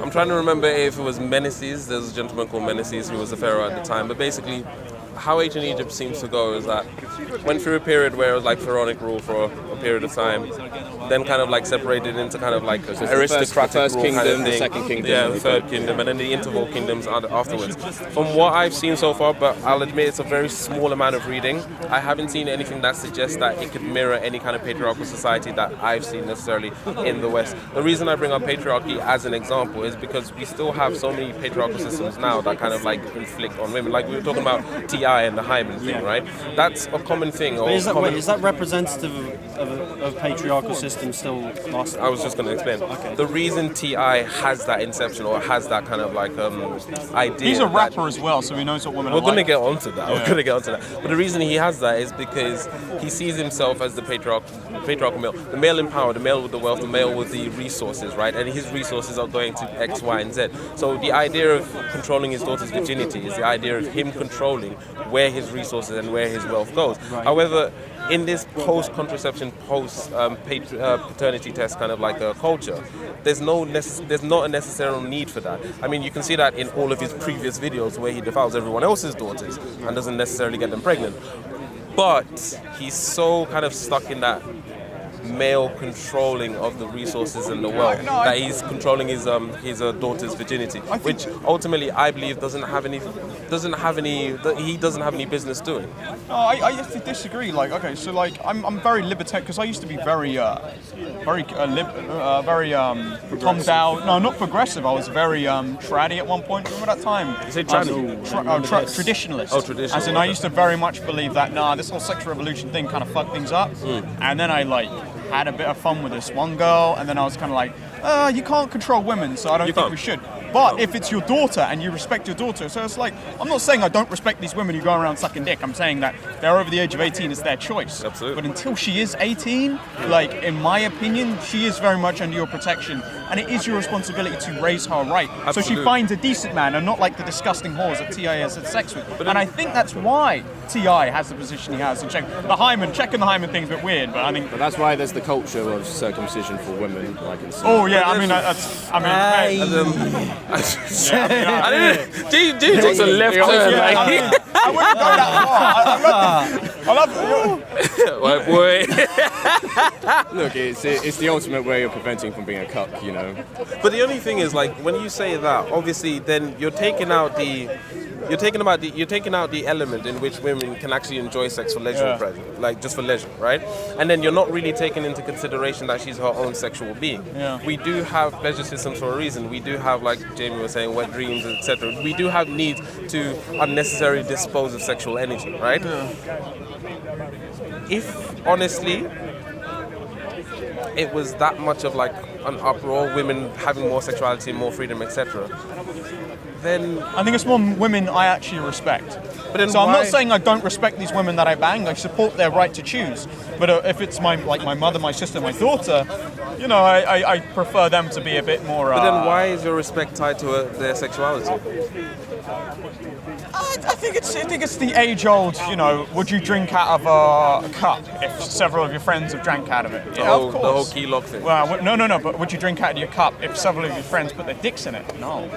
I'm trying to remember if it was Meneses. There's a gentleman called Meneses who was the pharaoh at the time. But basically, how ancient Egypt seems to go is that went through a period where it was like pharaonic rule for a period of time, then kind of like separated into kind of like aristocratic first rule kingdom, kind of the thing. second kingdom, yeah, the third kingdom, and then the interval kingdoms afterwards. From what I've seen so far, but I'll admit it's a very small amount of reading, I haven't seen anything that suggests that it could mirror any kind of patriarchal society that I've seen necessarily in the West. The reason I bring up patriarchy as an example is because we still have so many patriarchal systems now that kind of like inflict on women. Like we were talking about T.I. and the hymen thing, right? That's a common thing. But is that representative of patriarchal systems still lasting? I was just going to explain. Okay. The reason T.I. has that inception or has that kind of like idea. He's a rapper as well, so he knows what women are We're going to like. get onto that. Yeah. We're going to get onto that. But the reason he has that is because he sees himself as the patriarchal male, the male in power, the male with the wealth, the male with the resources, right? And his resources are going to X, Y, and Z. So the idea of controlling his daughter's virginity is the idea of him controlling where his resources and where his wealth goes. Right. However, in this post-contraception, post-paternity test kind of like a culture, there's not a necessary need for that. I mean, you can see that in all of his previous videos where he defiles everyone else's daughters and doesn't necessarily get them pregnant. But he's so kind of stuck in that male controlling of the resources and the wealth that he's controlling his daughter's virginity, which ultimately I believe he doesn't have any business doing. No, I have to disagree. Like, okay, so like I'm very libertarian because I used to be very Tom Dow. No, not progressive. I was very traddy at one point. Remember that time? You say tranny? Traditionalist. Oh, traditional. As in, I used to very much believe that this whole sexual revolution thing kind of fucked things up, and then I like had a bit of fun with this one girl, and then I was kind of like, you can't control women, so I don't think we should. But if it's your daughter and you respect your daughter, so it's like, I'm not saying I don't respect these women who go around sucking dick. I'm saying that they're over the age of 18, it's their choice. Absolutely. But until she is 18, like, in my opinion, she is very much under your protection. And it is your responsibility to raise her right. Absolutely. So she finds a decent man and not like the disgusting whores that T.I. has had sex with. And I think that's why T.I. has the position he has. And checking the hymen thing's a bit weird, but I think... But that's why there's the culture of circumcision for women, like in Oh yeah, I mean Dude takes a left turn. I wouldn't go that far. I love White boy. Look, it's the ultimate way of preventing from being a cuck, you know. But the only thing is, like, when you say that, obviously, then you're taking out the element in which women can actually enjoy sex for leisure, like just for leisure, right? And then you're not really taking into consideration that she's her own sexual being. Yeah. We do have pleasure systems for a reason. We do have, like Jamie was saying, wet dreams, etc. We do have needs to unnecessarily dispose of sexual energy, right? Yeah. If honestly it was that much of like an uproar, women having more sexuality, more freedom, etc., then I think it's more women I actually respect. But then so I'm why- not saying I don't respect these women that I bang. I support their right to choose. But if it's my mother, my sister, my daughter, you know, I prefer them to be a bit more. But then why is your respect tied to their sexuality? I think it's the age-old. You know, would you drink out of a cup if several of your friends have drank out of it? Yeah, of The whole course. key lock thing. Well, no. But would you drink out of your cup if several of your friends put their dicks in it? No.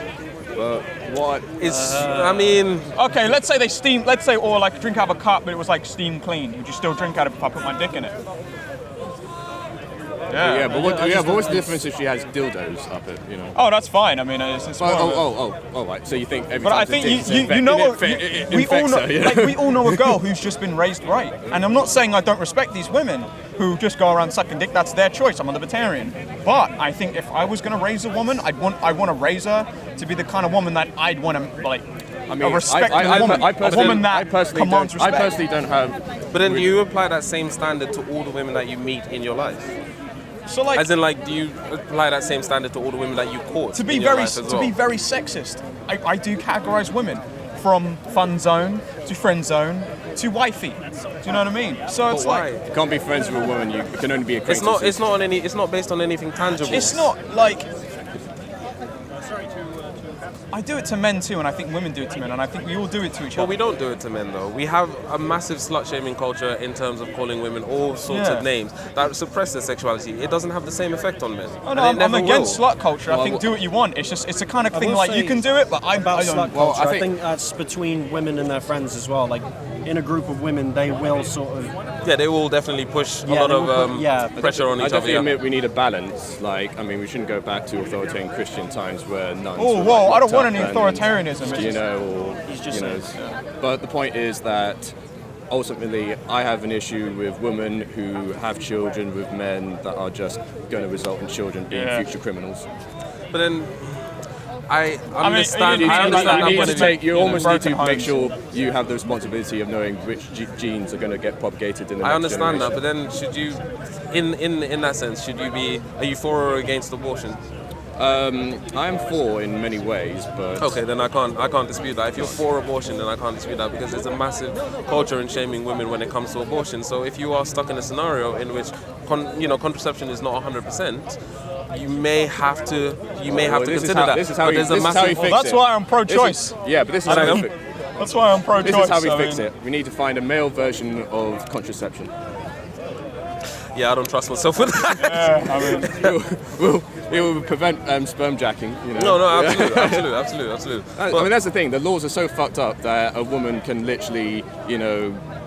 But what? I mean, Okay, let's say they steam. Let's say, or like drink out of a cup, but it was like steam clean. Would you still drink out of it if I put my dick in it? Yeah, but what's the difference if she has dildos up it, you know? Oh, that's fine. I mean, it's more of a- Right. So you think every But time I it's a think dick, you know it what we all infects know. her, you know? Like we all know a girl who's just been raised right, and I'm not saying I don't respect these women who just go around sucking dick. That's their choice. I'm a libertarian, but I think if I was going to raise a woman, I want to raise her to be the kind of woman that I'd want to like. I mean, a respected woman, a woman that commands I respect. personally don't have. but then do you apply that same standard to all the women that you meet in your life? So like, as in like, do you apply that same standard to all the women that you court? To be very sexist, I do categorize women from fun zone to friend zone to wifey. Do you know what I mean? So it's like, you can't be friends with a woman. You can only be acquaintances. It's not based on anything tangible. it's not like. I do it to men too, and I think women do it to men, and I think we all do it to each other. But we don't do it to men though. We have a massive slut-shaming culture in terms of calling women all sorts of names that suppress their sexuality. It doesn't have the same effect on men. Oh no, I'm against slut culture. I think do what you want. It's a kind of thing like you can do it, but I don't. Slut culture, I think that's between women and their friends as well. Like in a group of women, they will sort of. Yeah, they will definitely push a lot of pressure on each other. I definitely admit we need a balance. Like, I mean, we shouldn't go back to authoritarian Christian times where nuns. Oh, well, I don't want any authoritarianism. But the point is that ultimately, I have an issue with women who have children with men that are just going to result in children being future criminals. But then. I understand. You almost need to make sure you have the responsibility of knowing which genes are going to get propagated in the next generation. That, but then should you, in that sense, are you for or against abortion? I am for in many ways, but okay, then I can't dispute that. If you're for abortion, then I can't dispute that because there's a massive culture in shaming women when it comes to abortion. So if you are stuck in a scenario in which contraception is not 100%. You may have to consider that. That's why I'm pro-choice. But this is how we fix it. That's why I'm pro-choice. This is how we fix it. We need to find a male version of contraception. Yeah, I don't trust myself with that. It will prevent sperm jacking. No, absolutely. I mean, that's the thing. The laws are so fucked up that a woman can literally,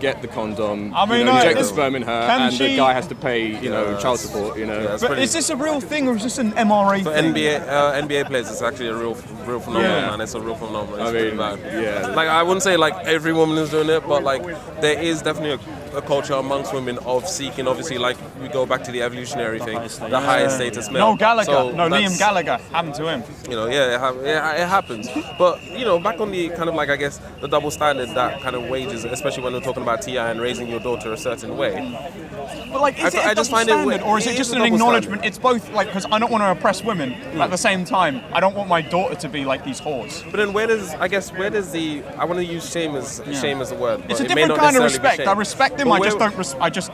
get the condom, inject the sperm in her, and the guy has to pay, child support. But is this a real thing or is this an MRA thing? NBA players, it's actually a real phenomenon, man. It's a real phenomenon. It's pretty bad. Yeah. Like I wouldn't say like every woman is doing it, but like there is definitely a culture amongst women of seeking. Obviously, like we go back to the evolutionary thing, the highest status male. Liam Gallagher happened to him. It happens. But back on the kind of like I guess the double standard that kind of wages, especially when we're talking about T.I. and raising your daughter a certain way. But like, is it a double standard, or is it just an acknowledgement? It's both, like, because I don't want to oppress women, but at the same time, I don't want my daughter to be like these whores. But then where does the, I want to use shame as the word. But it's a different kind of respect. I respect them, but I just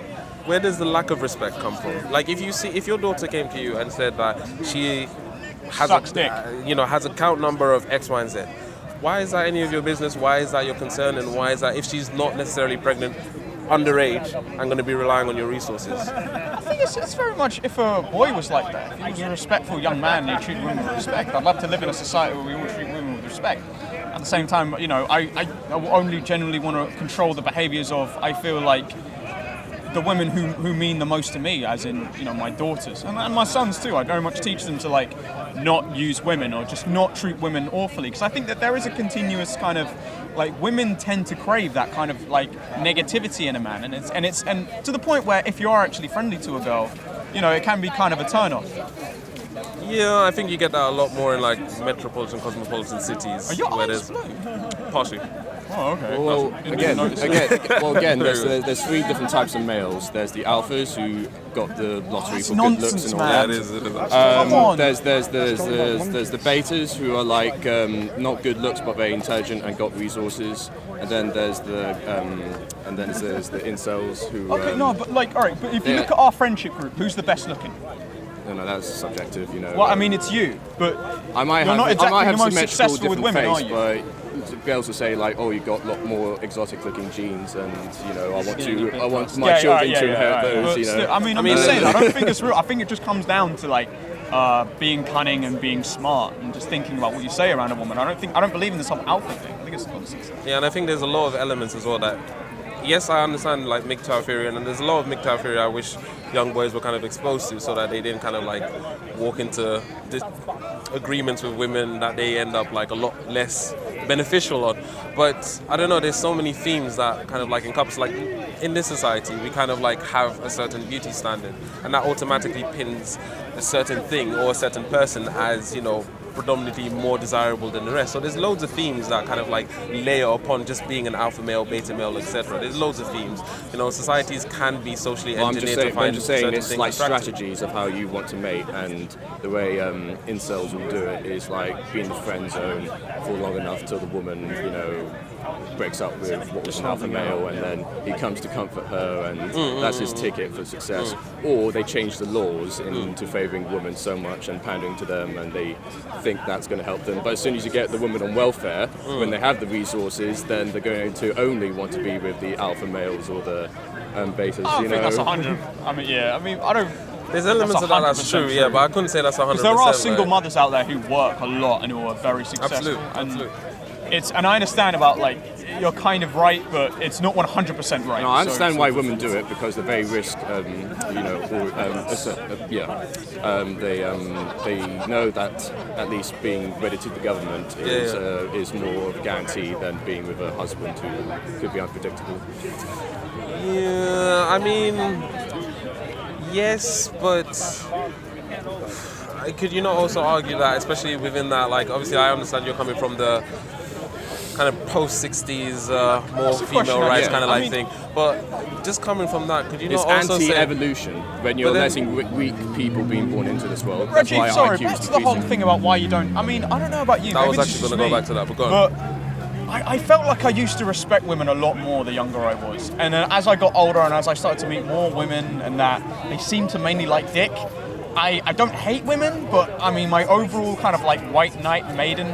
Where does the lack of respect come from? Like, if your daughter came to you and said that she has has a count number of X, Y, and Z, why is that any of your business? Why is that your concern? And why is that if she's not necessarily pregnant, underage, I'm going to be relying on your resources? I think it's very much if a boy was like that. If he was a respectful young man and he treated women with respect, I'd love to live in a society where we all treat women with respect. At the same time, I only generally want to control the behaviours of, I feel like, the women who mean the most to me, as in, my daughters and my sons too. I very much teach them to not use women or just not treat women awfully, because I think that there is a continuous kind of women tend to crave that kind of negativity in a man, and it's to the point where if you are actually friendly to a girl, it can be kind of a turn off. Yeah, I think you get that a lot more in metropolitan, cosmopolitan cities. Are your where eyes there's blue? partially. Oh, okay. Well, again, there's three different types of males. There's the alphas who got the lottery for good looks and all that. It is. There's the betas who are not good looks but very intelligent and got resources. And then there's the incels who. Okay, but all right. But if you look at our friendship group, who's the best looking? No, that's subjective, Well, I mean, it's you, but I might you're not exactly the most symmetrical successful with different women, face, are you? but girls will say you've got a lot more exotic-looking genes, and I want my children to inherit those. Still, I'm just saying, I don't think it's real. I think it just comes down to being cunning and being smart and just thinking about what you say around a woman. I don't believe in this whole alpha thing. I think it's nonsense. Yeah, and I think there's a lot of elements as well that. Yes, I understand MGTOW theory, and there's a lot of MGTOW theory I wish young boys were kind of exposed to, so that they didn't kind of walk into agreements with women that they end up a lot less beneficial on. But I don't know, there's so many themes that kind of encompass, in this society we kind of have a certain beauty standard, and that automatically pins a certain thing or a certain person as predominantly more desirable than the rest. So there's loads of themes that kind of like layer upon just being an alpha male, beta male, etc. There's loads of themes. You know, societies can be socially engineered to find I'm just saying certain it's things like attractive. strategies of how you want to mate, and the way incels will do it is like be in the friend zone for long enough till the woman, you know, breaks up with what was an alpha male, and then he comes to comfort her, and that's his ticket for success. Or they change the laws into favouring women so much and pandering to them, and they think that's going to help them. But as soon as you get the women on welfare, when they have the resources, then they're going to only want to be with the alpha males or the betas. I don't think that's 100. I mean, I don't. There's elements of that that's true, yeah, but I couldn't say that's 100%. Because there are single mothers out there who work a lot and who are very successful. Absolutely. And I understand about like you're kind of right, but it's not 100% right. No, I understand why women do it, because they're very risk, you know, they know that at least being wedded to the government is more of a guarantee than being with a husband who could be unpredictable. Yeah, I mean, yes, but could you not also argue that, especially within that, like, obviously I understand you're coming from the kind of post-60s, more female rights kind of like thing, but just coming from that, could you not also say... It's anti-evolution when you're letting weak people being born into this world. Rajiv, sorry, back to the whole thing about why you don't... I mean, I don't know about you. I was actually going to go back to that, but go on. I felt like I used to respect women a lot more the younger I was. And then as I got older and as I started to meet more women and that, they seemed to mainly like dick. I don't hate women, but I mean, my overall kind of like white knight maiden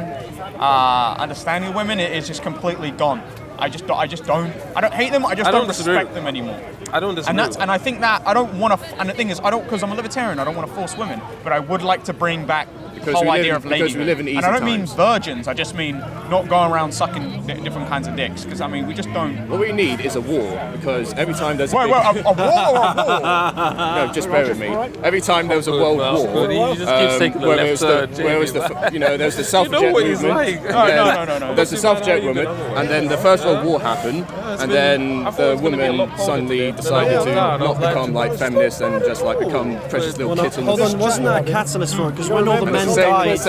understanding of women is just completely gone. I don't hate them, I don't respect them anymore. I don't disagree. And I think that I don't want to, and the thing is, because I'm a libertarian, I don't want to force women, but I would like to bring back the whole idea of lady. And I don't mean virgins, I just mean not going around sucking different kinds of dicks, because I mean, we just don't. What we need is a war, because every time there's a war or a war? No, just bear with me. Every time there was a world war, there's the suffragette movement. No. There's the suffragette movement, and then the First World War happened, and then the women suddenly decided to not become like feminists and just like become precious little kittens. Hold on, wasn't that a catalyst for it? Because when all the men died,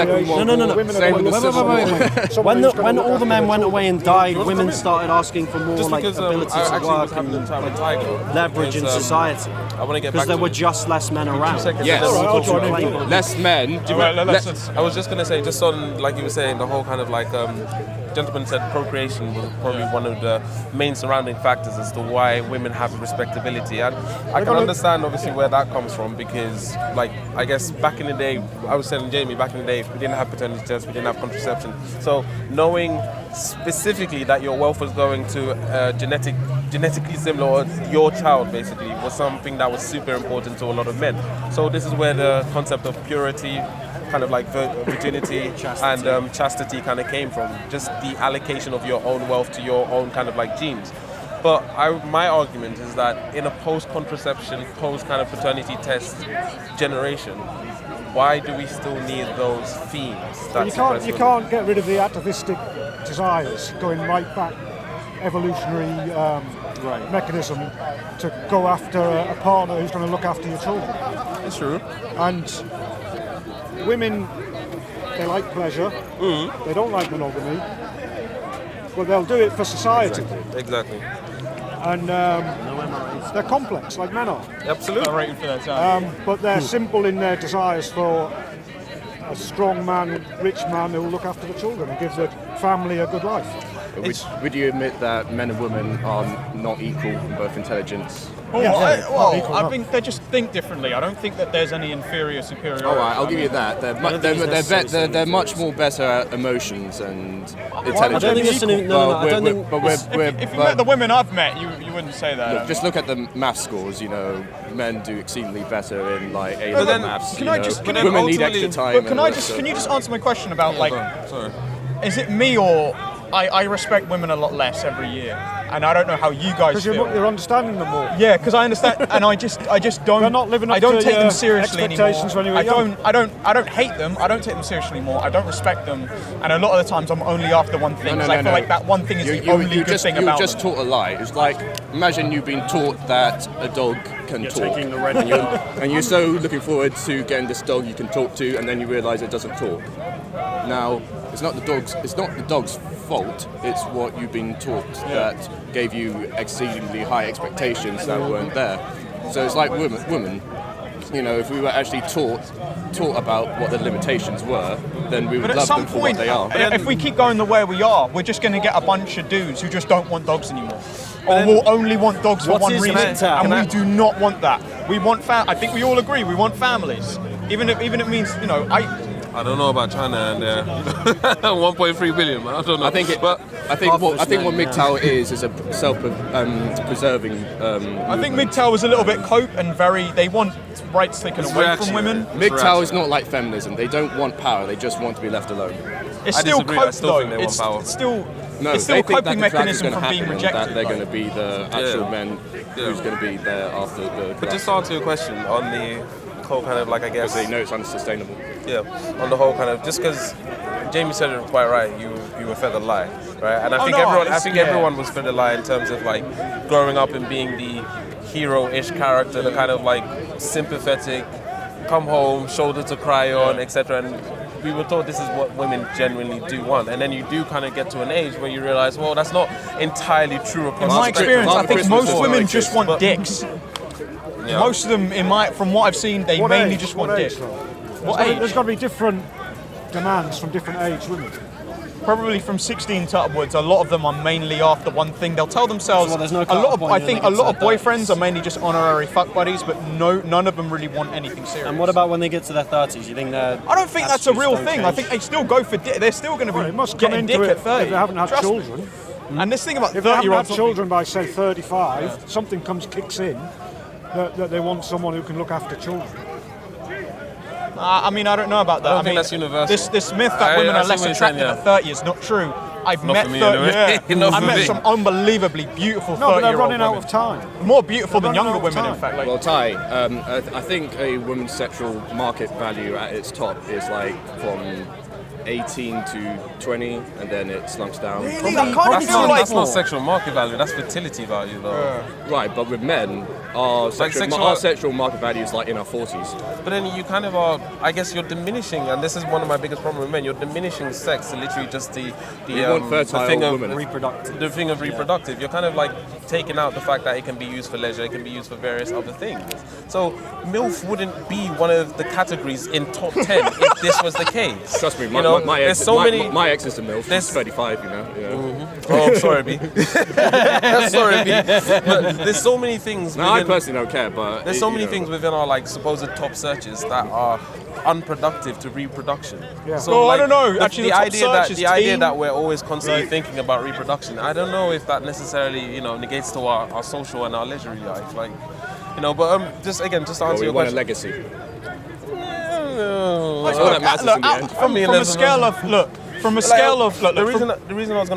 when all the men went away and died, women started asking for more like ability to work and like, leverage in society. Because there were just less men around. Yes, less men. I was just gonna say, just on like you were saying, the whole kind of like. Gentleman said procreation was probably one of the main surrounding factors as to why women have respectability, and I can understand obviously where that comes from, because like I guess back in the day, I was telling Jamie, back in the day we didn't have paternity tests, we didn't have contraception, so knowing specifically that your wealth was going to genetically similar, or your child basically, was something that was super important to a lot of men. So this is where the concept of purity, kind of like virginity and chastity kind of came from, just the allocation of your own wealth to your own kind of like genes. But my argument is that in a post-contraception, post-kind of paternity test generation, why do we still need those themes? You can't get rid of the atavistic desires going right back, evolutionary mechanism to go after a partner who's going to look after your children. It's true. And women, they like pleasure, they don't like monogamy, but they'll do it for society. Exactly. And they're complex, like men are. Absolutely. But they're simple in their desires for a strong man, rich man who will look after the children and give the family a good life. Would you admit that men and women are not equal in both intelligence? I think they just think differently. I don't think that there's any inferior, superior. All right, I'll give you that. They're much more better at emotions and intelligence. I don't think it's If you met the women I've met, you wouldn't say that. Look, just look at the math scores. You know, men do exceedingly better in like A-level maths. Women need extra time. But can you just answer my question about like? Is it me or I respect women a lot less every year, and I don't know how you guys Because feel. you're understanding them more. Yeah, because I understand, and I just don't. They're not living up I don't to take them your seriously expectations anymore. when you were young. I don't hate them. I don't take them seriously anymore. I don't respect them, and a lot of the times I'm only after one thing. No, because I feel like that one thing is the only good thing about You just them. taught a lie. It's like, imagine you've been taught that a dog can talk. taking the red and you're so looking forward to getting this dog you can talk to, and then you realise it doesn't talk. Now, it's not the dog's fault. It's what you've been taught that gave you exceedingly high expectations that weren't there. So it's like women. You know, if we were actually taught about what the limitations were, then we would But at love some them for point, what they are. if we keep going the way we are, we're just going to get a bunch of dudes who just don't want dogs anymore. Or will only want dogs for What one is reason. MGTOW? And we do not want that. We want I think we all agree, we want families. Even if it means, you know, I don't know about China and 1.3 billion, man. I don't know. I think what MGTOW is a self-preserving. I think MGTOW was a little bit cope and they want rights taken away from women. MGTOW is not like feminism. They don't want power. They just want to be left alone. It's I still disagree. cope I still though. think they want power. It's still No, it's still they a think coping that the collapse is mechanism gonna from being happen, rejected. that they're going to be the actual men Yeah. who's going to be there after the But collapse. just to answer your question on the whole kind of like, I guess, Because they know it's unsustainable. yeah, on the whole kind of, just because Jamie said it quite right, you were fed a lie, right? And I think everyone was fed a lie in terms of like growing up and being the hero-ish character, the kind of like sympathetic, come home, shoulder to cry on, etc. And we were told this is what women genuinely do want, and then you do kind of get to an age where you realize, well, that's not entirely true across In the my spectrum. experience, I think Christmas most was women like just this, want but- dicks. Yeah. Most of them, from what I've seen, they What mainly age? just What want age, dick. though? What There's age? got to be different demands from different age women. Probably from 16 to upwards. A lot of them are mainly after one thing. They'll tell themselves. Well, there's no a lot cut-off of, point I when think they a get lot to of their boyfriends are mainly just honorary fuck buddies, but none of them really want anything serious. And what about when they get to their 30s? You think they're... I don't think that's a real attitudes thing. don't I change? think they still go for dick. They're still going to Well, be it must come getting dick into it at 30. if they haven't had Trust me. children. And this thing about If they haven't had 30-year-olds. children by, say, 35, something kicks in that they want someone who can look after children. I mean, I don't know about that. I don't mean, think that's universal. This myth that women I are see less what you're attractive saying, at 30 is not true. I've Not met for me 30, anyway. yeah. Not I for met me. some unbelievably beautiful No, but 30-year-old they're running out women. of time. More beautiful than They're younger running out women, of in fact. Like, Well, Ty, I think a woman's sexual market value at its top is like from 18 to 20, and then it slumps down. Really? That can't That's be not, like that's not sexual market value, that's fertility value though. Right, but with men, our sexual market value is like in our 40s. But then you kind of are, I guess you're diminishing, and this is one of my biggest problems with men, you're diminishing sex to literally just the want fertile thing of women. the thing of reproductive. You're kind of like taking out the fact that it can be used for leisure, it can be used for various other things. So MILF wouldn't be one of the categories in top 10 if this was the case. Trust me, my there's ex, so my, many. my ex is a MILF. There's- She's 35, you know. Oh, I'm sorry, B. Sorry, B. But there's so many things. No, I within- personally don't care, but There's so many things within our like supposed top searches that are unproductive to reproduction. Yeah. So Well, I like, don't know. Actually, the top search is idea teen. that we're always constantly thinking about reproduction, I don't know if that necessarily negates to our social and our leisurely life. Like, but just to answer we your want a question. legacy. Look, all that matters in the end. From a there's scale of the reason I was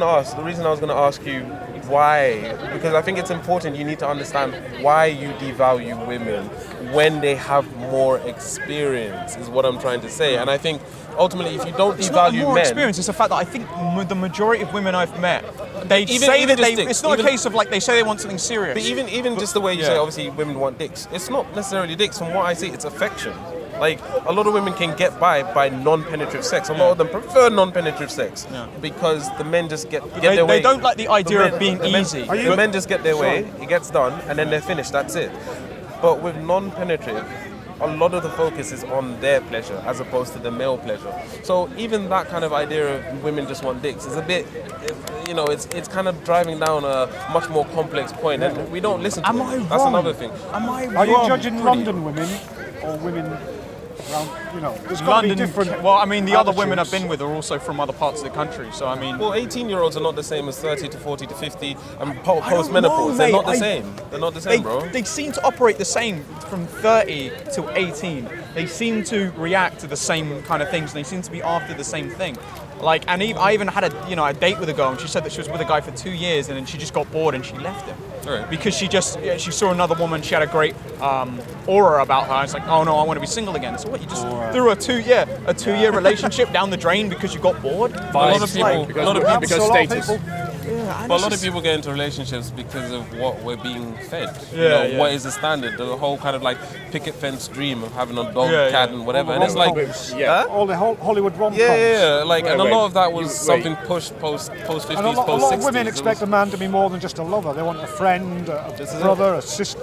going to ask you why, because I think it's important. You need to understand why you devalue women when they have more experience. Is what I'm trying to say, and I think ultimately, if you don't It's not devalue more men, experience. It's the fact that I think the majority of women I've met, they Even say that just they. dicks, It's not even- a case of like they say they want something serious. but even just the way you say, obviously, women want dicks. It's not necessarily dicks. From what I see, it's affection. Like, a lot of women can get by non-penetrative sex. A lot of them prefer non-penetrative sex because the men just get their way. They don't like the idea men- of being the men- easy. The men just get their way, it gets done, and then they're finished, that's it. But with non-penetrative, a lot of the focus is on their pleasure as opposed to the male pleasure. So even that kind of idea of women just want dicks is a bit, it's kind of driving down a much more complex point, and we don't listen to Am it. I That's wrong? another thing. Am I wrong? Are you judging Pretty- London women or women around, there's got to be London? different Well, I mean, the other women I've attitudes. been with are also from other parts of the country. So I mean, Well, 18-year-olds are not the same as 30 to 40 to 50 and I don't post-menopause. know, They're mate. not the same. They're not the same, bro. They seem to operate the same from 30 to 18. they seem to react to the same kind of things, and they seem to be after the same thing. Like, and I even had a date with a girl, and she said that she was with a guy for 2 years, and then she just got bored and she left him. Right. Because she saw another woman, she had a great aura about her, and it's like, oh no, I want to be single again. So what, you just threw a 2-year relationship down the drain because you got bored? A lot of people, because status. Yeah, but a lot of people get into relationships because of what we're being fed. Yeah, What is the standard? The whole kind of like picket fence dream of having a dog, Yeah, cat, yeah. and whatever. All And it's the like, rom-coms. Yeah. All the Hollywood rom-coms. yeah. Like, and a Wait, lot of that was wait. something pushed post 50s, And a post 60s. lot of women expect a man to be more than just a lover. They want a friend, a brother, a sister,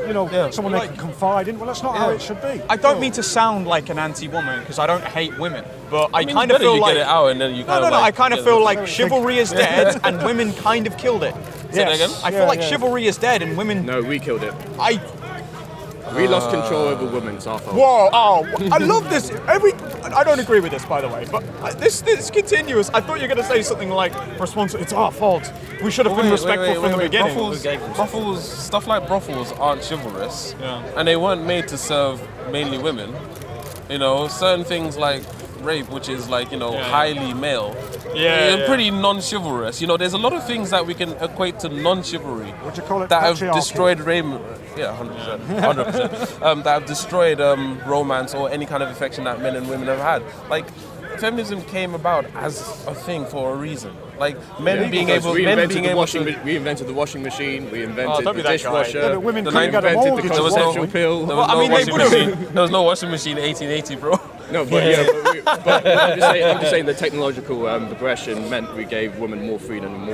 someone they can confide in. Well, that's not how it should be. I don't mean to sound like an anti-woman because I don't hate women, but I mean, kind it's of better feel you like get it out and then you kind of I like kind of get feel it. like chivalry is dead and women kind of killed it. Say that again? I feel like chivalry is dead and women. No, we killed it. I We lost control over women. It's our fault. Whoa! Oh, I love this. I don't agree with this, by the way, but this continuous. I thought you were going to say something like responsible. It's our fault. We should have been respectful from the beginning. Brothels, stuff like brothels aren't chivalrous, and they weren't made to serve mainly women. Certain things like rape, which is like highly male. Yeah. Pretty non-chivalrous. There's a lot of things that we can equate to non-chivalry. Would you call it that have patriarchy? destroyed Yeah, 100%. That have destroyed romance or any kind of affection that men and women have had. Like, feminism came about as a thing for a reason. Like men being able, we invented the washing machine. We invented don't be the that guy. dishwasher. Yeah, but women The couldn't get a invented the mortgage. There was contraception pill. There was I no mean, they washing would've- machine. There was no washing machine in 1880, bro. No, but I'm just saying the technological progression meant we gave women more freedom to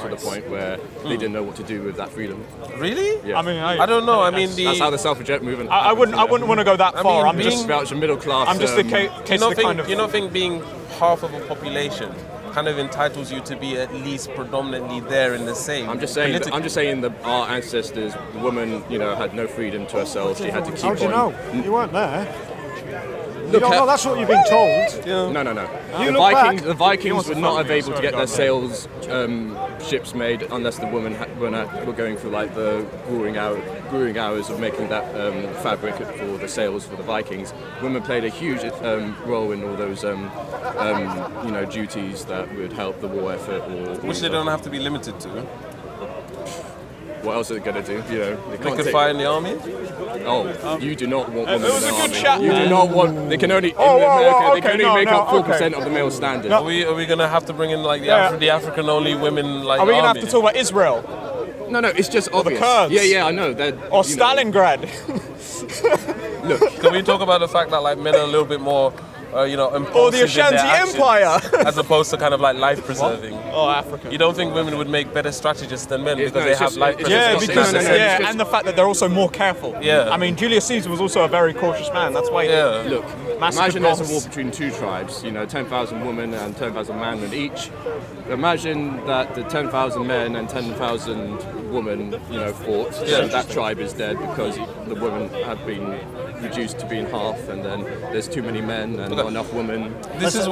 the point where they didn't know what to do with that freedom. Really? Yeah. I mean, I don't know. I mean, That's how the suffragette movement. I wouldn't want to go that far. I'm being- just about your middle class. I'm just the case you the kind of. don't think being half of a population kind of entitles you to be at least predominantly there in the same. I'm just saying that our ancestors, the woman, had no freedom to herself. She had to keep How do you on. know? You weren't there. You Look don't at- know. That's what you've been told. No. You The look back- The Vikings wants were to not fuck me, able to sorry, get go their on. sails ships made unless the women were going through like the grueling hours of making that fabric for the sails for the Vikings. Women played a huge role in all those duties that would help the war effort. which they don't have to be limited to. What else are they going to do? They could fight in the army. Oh, you do not want women it was in a the good army. chat, You man. do not want. They can only in whoa, America. They okay, can only make no, up 4% okay. of the male standard. Are we gonna have to bring in like the African only women like Are we gonna have army? to talk about Israel No, it's just obvious. Kurds. Yeah, I know. They're, or Stalingrad? Can we talk about the fact that like men are a little bit more, impulsive Or the in their Ashanti actions, Empire? as opposed to kind of like life preserving? Oh, Africa. You don't think women would make better strategists than men because no, they it's have just- life it's Yeah, just- preserving? because no, it's just- and the fact that they're also more careful. Yeah. I mean, Julius Caesar was also a very cautious man. That's why. Yeah. Look, Massive imagine there's a loss. war between two tribes, 10,000 women and 10,000 men in each. Imagine that the 10,000 men and 10,000 women, fought, and that tribe is dead because the women have been reduced to being half, and then there's too many men and not enough women. This is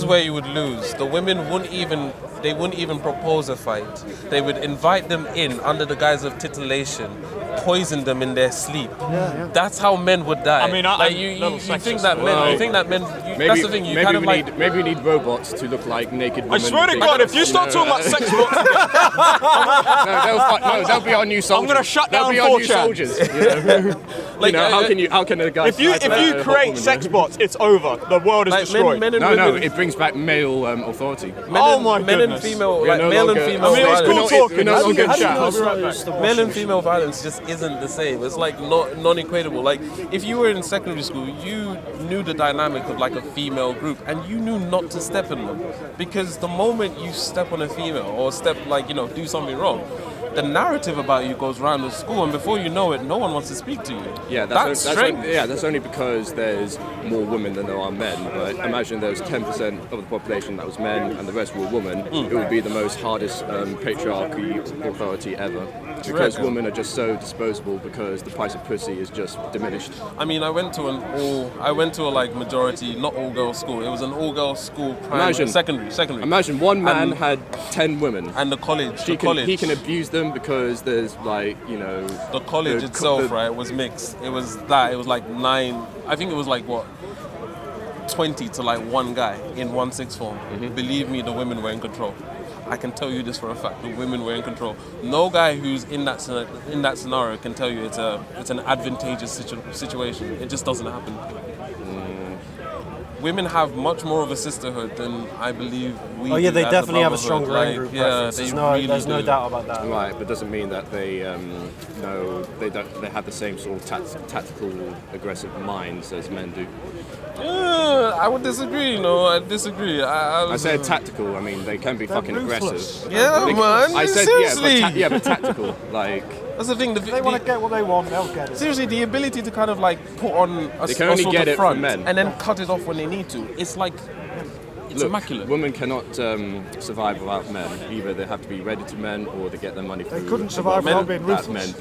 where you would lose. The women wouldn't even propose a fight. They would invite them in under the guise of titillation, poison them in their sleep. Yeah. That's how men would die. I mean, you think that men. That's the thing. You kind of like. Maybe we need robots to look like naked women. I swear to God, if you start talking about sex bots, they'll be our new soldiers. gonna shut They'll down be our new 4chan. soldiers. How can a guy? if you create sex bots, it's over. The world is Like destroyed. men and No, women. it brings back male authority. Oh men and goodness. female, We are like no male longer- and female I mean, it's violence. cool talking. We're no How do longer you chat. know I'll be right back. Male and female violence just isn't the same. It's like non-equatable. Like if you were in secondary school, you knew the dynamic of like a female group, and you knew not to step in them, because the moment you step on a female or do something wrong, the narrative about you goes around the school, and before you know it, no one wants to speak to you. Yeah, that's strength. that's only because there's more women than there are men. But imagine there was 10% of the population that was men and the rest were women. It would be the most hardest patriarchy authority ever. Because women are just so disposable because the price of pussy is just diminished. I mean, I went to a like majority, not all girls school. It was an all girls school. Secondary. Imagine one man And- had 10 women. And the college. He can abuse them because there's the college itself, right, was mixed. it was that. It was like 9. I think it was like what 20 to like one guy in 1 sixth form. Believe me, the women were in control. I can tell you this for a fact. The women were in control. No guy who's in that scenario can tell you it's an advantageous situation. It just doesn't happen. Women have much more of a sisterhood than I believe we do. Oh yeah, they as definitely have a brotherhood. stronger in-group preference. There's no doubt about that. Right, but doesn't mean that they they have the same sort of tactical, aggressive minds as men do. I would disagree. No, I disagree. I said tactical. I mean, they can be fucking ruthless. aggressive. Yeah, man. I said seriously. but tactical. Like That's the thing. If they want to get what they want, they'll get it. Seriously, the ability to kind of like put on a They can only sort get of it front from men. and then cut it off when they need to. It's like it's immaculate. Women cannot survive without men. Either they have to be ready to men, or they get their money through. They couldn't survive without being ruthless.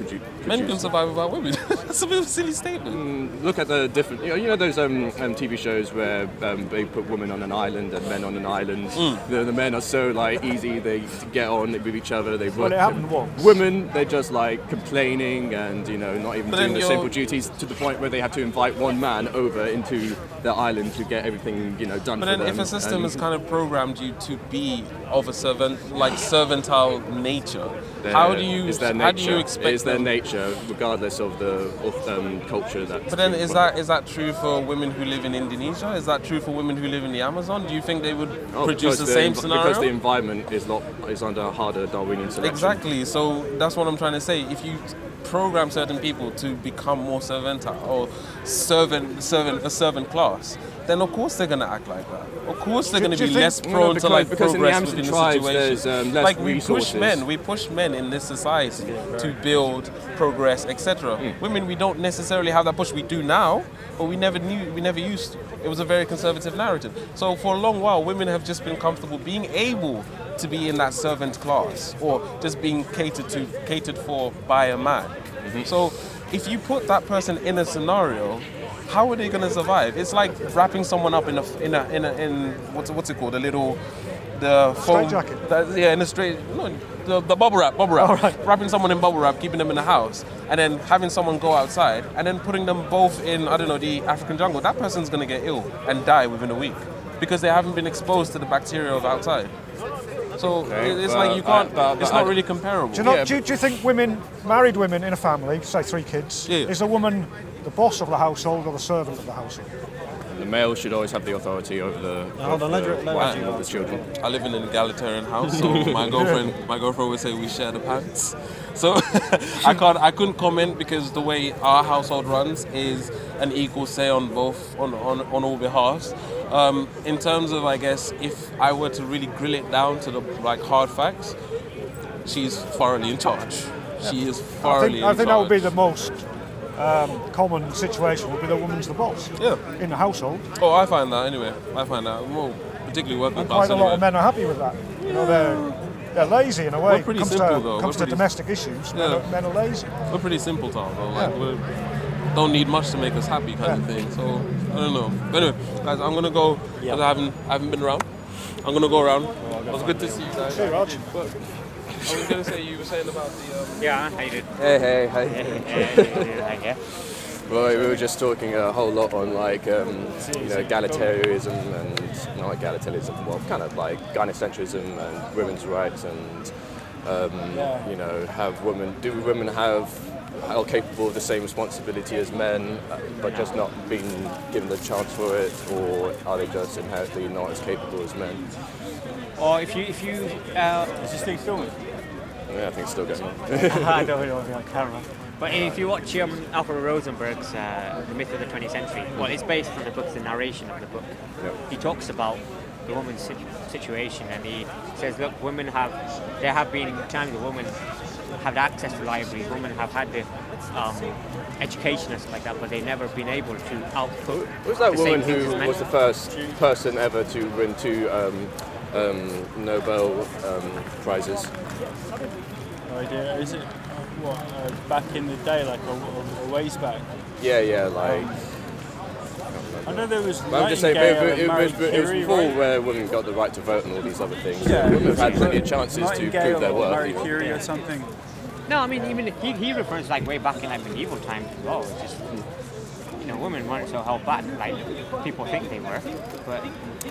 Men can survive without women. That's a bit of a silly statement. Look at the different. You know those TV shows where they put women on an island and men on an island. The men are so like easy. They get on with each other. They work. Well, it happened once. Women, they're just like complaining and not even doing the simple duties to the point where they have to invite one man over into their island to get everything done. But then, if a system has kind of programmed you to be of a servantile nature, how do you expect? It's their nature, regardless of the culture that. But then, is that true for women who live in Indonesia? Is that true for women who live in the Amazon? Do you think they would produce the same scenario? Because the environment is under a harder Darwinian selection. Exactly. So that's what I'm trying to say. If you program certain people to become more servitile or a servant class, then of course they're going to act like that. Of course they're going to be less prone to like progress within the situation. Like we push men in this society to build, progress, etc. Women, we don't necessarily have that push. We do now, but we never used to. It was a very conservative narrative. So for a long while, women have just been comfortable being able to be in that servant class or just being catered for by a man. So if you put that person in a scenario, how are they going to survive? It's like wrapping someone up in what's it called? The foam jacket. In a straight the bubble wrap. Right. Wrapping someone in bubble wrap, keeping them in the house, and then having someone go outside and then putting them both in the African jungle. That person's going to get ill and die within a week because they haven't been exposed to the bacteria of outside. So it's like you can't. It's not really comparable. Do you think married women in a family, say 3 kids, is a woman the boss of the household or the servant of the household? The male should always have the authority over the children. I live in an egalitarian house, so my girlfriend would say we share the pants. So I couldn't comment because the way our household runs is an equal say on all behalves. In terms of, I guess, if I were to really grill it down to the hard facts, she's thoroughly in charge. She is thoroughly in charge. I think that would be the most common situation, would be the woman's the boss in the household. Oh, I find that anyway. Well, particularly working class. Quite a lot of men are happy with that. They're lazy in a way. We're pretty simple though. Comes to domestic issues, men are lazy. We're pretty simple, Tom. We don't need much to make us happy, kind of thing. So I don't know. But anyway, guys, I'm gonna go because I haven't been around. I'm gonna go around. It was good to see you guys. Hey, Raj. I was gonna say you were saying about the. Yeah, how you doing? Hey. Hey. Well, we were just talking a whole lot on egalitarianism and not egalitarianism, well, kind of like gynecentrism and women's rights and do women are capable of the same responsibility as men, but just not being given the chance for it, or are they just inherently not as capable as men? Or if you is this thing filming? Yeah, I think it's still going on. I don't really want to be on camera. But if you watch Alfred Rosenberg's The Myth of the 20th Century, well, it's based on the book, the narration of the book. Yep. He talks about the woman's situation, and he says, look, there have been times that women have access to libraries, women have had the education and stuff like that, but they've never been able to output. Was that woman who was the first person ever to win 2 Nobel Prizes? No idea. Is it back in the day, like a ways back? Yeah, like. I know there was. I'm just saying, it was before where women got the right to vote and all these other things. Yeah, women have had plenty of chances to prove their worth. Marie Curie or something. No, I mean, even he refers like way back in like medieval times as well. It's just, women weren't so held back like people think they were. But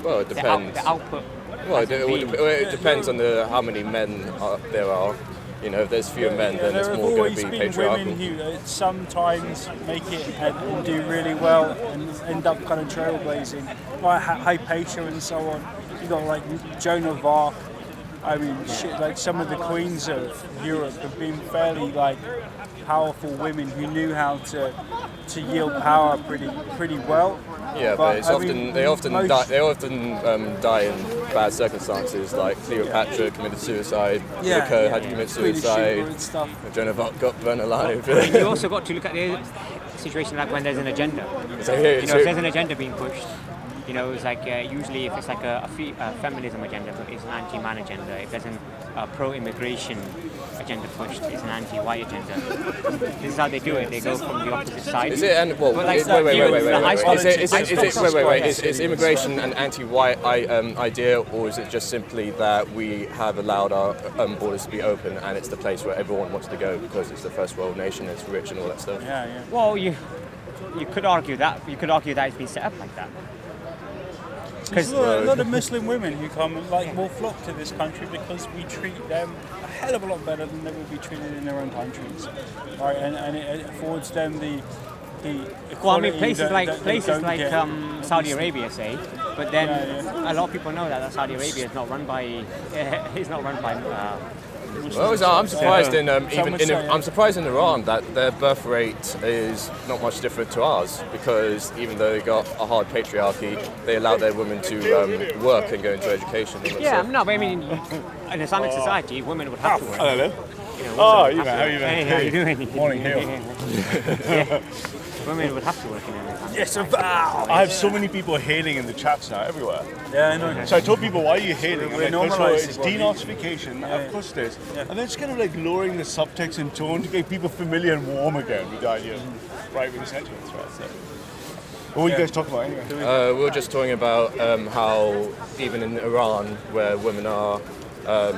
well, it depends. The output. Well, it depends on how many men there are. If there's fewer men, then it's more going to be patriarchal. Women who sometimes make it and do really well and end up kind of trailblazing, like Hypatia and so on. You got like Joan of Arc. I mean, like some of the queens of Europe have been fairly like powerful women who knew how to yield power pretty well. Yeah, but it's they often die in bad circumstances. Like Cleopatra committed suicide, Vicar had to commit suicide, Joan of Arc got burnt alive. You also got to look at the situation like when there's an agenda. So if there's an agenda being pushed. It's like usually if it's like a feminism agenda, it's an anti-man agenda. If there's a pro-immigration agenda pushed, it's an anti-white agenda. This is how they do it. They go from the opposite side. Is it? And well, wait. Is immigration an anti-white idea, or is it just simply that we have allowed our borders to be open and it's the place where everyone wants to go because it's the first world nation, it's rich and all that stuff? Yeah. Well, you could argue that. You could argue that it's been set up like that. There's a lot of Muslim women who come and will flock to this country because we treat them a hell of a lot better than they would be treated in their own countries, right? And it affords them the equality. Well, I mean, places like Saudi Arabia, say, but then a lot of people know that Saudi Arabia is not run by Well, I'm surprised I'm surprised in Iran that their birth rate is not much different to ours, because even though they got a hard patriarchy, they allow their women to work and go into education. But I mean, in Islamic society, women would have to work. Hello. How are you, man? Hey, how you doing? Morning, Hill. Women would have to work in an Islamic Yes, society. I have so many people hailing in the chats now, everywhere. Yeah, I know. So I told people, why are you hailing? We're First of all, it's normalising. denazification, of course it is. And then it's kind of like lowering the subtext and tone to get people familiar and warm again with the idea of right-wing sentiments, right? So. What were you guys talking about anyway? We were just talking about how even in Iran, where women are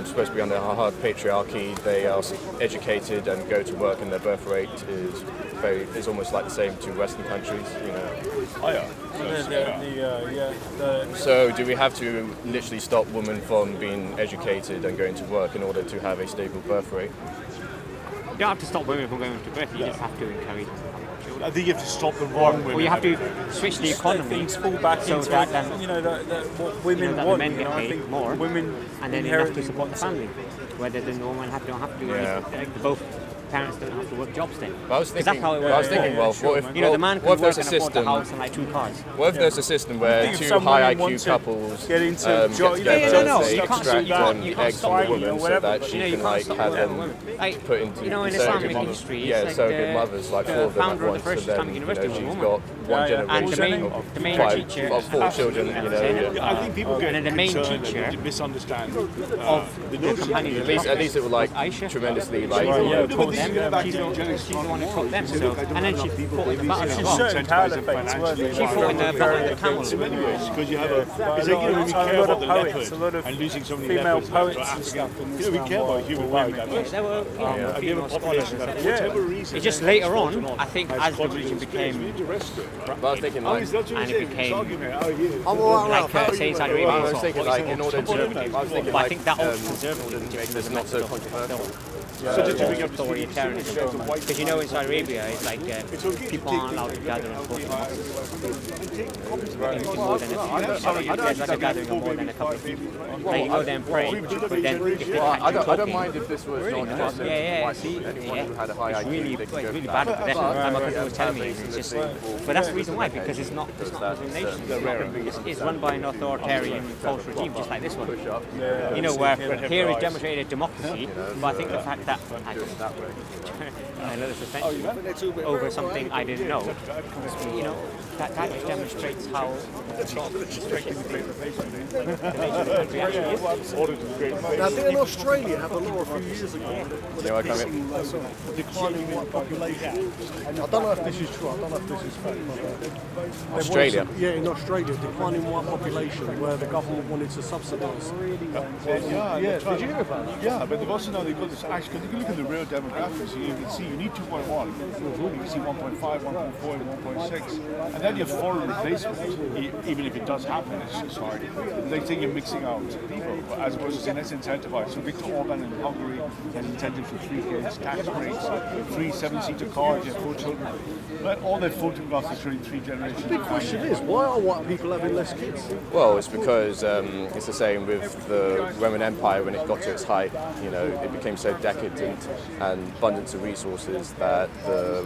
supposed to be under a hard patriarchy, they are educated and go to work, and their birth rate is almost like the same to Western countries. Oh yeah. So do we have to literally stop women from being educated and going to work in order to have a stable birth rate? You don't have to stop women from going to birth. You just have to encourage them. I think you have to stop the wrong women. Or you have to switch the economy Things fall back so into that what women that want. the men get paid more, women and then you have to support the family. Whether the women don't have to. Both parents don't have to work jobs then. But I was thinking, that's how it works. The man can work and afford the house and like 2 cars. What if there's a system where 2 high IQ couples get into get together, they you extract eggs from the woman so that she can have them put into in Islamic history, surrogate mothers, like 4 of them at once, so then she's got one generation of 4 children. I think people get the main concerned teacher and misunderstand of the companion. At least it would tremendously taught them. She's the one who taught them. So, and then she fought in the battle as well. She fought in the battle of the camels. Because you have it's like, we care about the leopard and losing so many female leopards poets and stuff. we care about human biodiversity. There were female scholars and stuff. Whatever reason. It's just later on, I think, as the religion became, But I was thinking and it became like say Saudi Arabia. I was thinking like in order to, but I think that old conservative make this not so controversial. Authoritarianism. Because in Saudi Arabia, it's like people aren't allowed to gather in more than there's like a gathering of more than a couple of people. Like you go there and pray, but then if they catch I don't mind if this was non-Muslim. Anyone who had a high IQ, it's really bad for them. My cousin was telling me, it's just, but that's the reason why, because it's not Muslim nation. It's run by an authoritarian false regime, just like this one. Where here is demonstrated democracy, but I think the fact that I know this offensive over something I didn't know, that just demonstrates how Respecting the great replacement. the nature of the country actually is. Order to the great replacement. Now, didn't Australia have a law a few years ago with Yeah, I a come decreasing, declining white population? I don't know if this is true, I don't know if this is fact. But Australia? Yeah, in Australia, declining white population where the government wanted to subsidise. Yeah, Did you hear about that? Yeah, but they've also now they've got this actually, because you can look at the real demographics, you can see you need 2.1, you can see 1.5, 1.4, and 1.6, and then you have foreign replacement, even if it does happen, it's just hard. They think you're mixing out people, but as opposed to saying let's incentivize. So Viktor Orban in Hungary has incentives for 3 kids, tax breaks, free 7-seater cars, you have 4 children. But all their photographs are showing 3 generations. The big question is, why are white people having less kids? Well, it's because it's the same with the Roman Empire when it got to its height. You know, it became so decadent and abundance of resources that the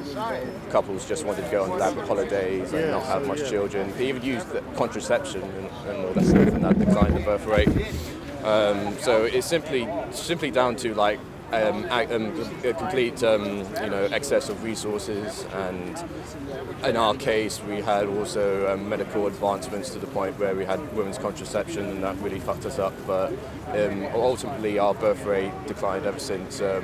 couples just wanted to go on lavish holidays and not have much children. They even used contraception and all that stuff, and that declined the birth rate. So it's simply down to like a complete excess of resources, and in our case we had also medical advancements to the point where we had women's contraception, and that really fucked us up. But ultimately our birth rate declined ever since when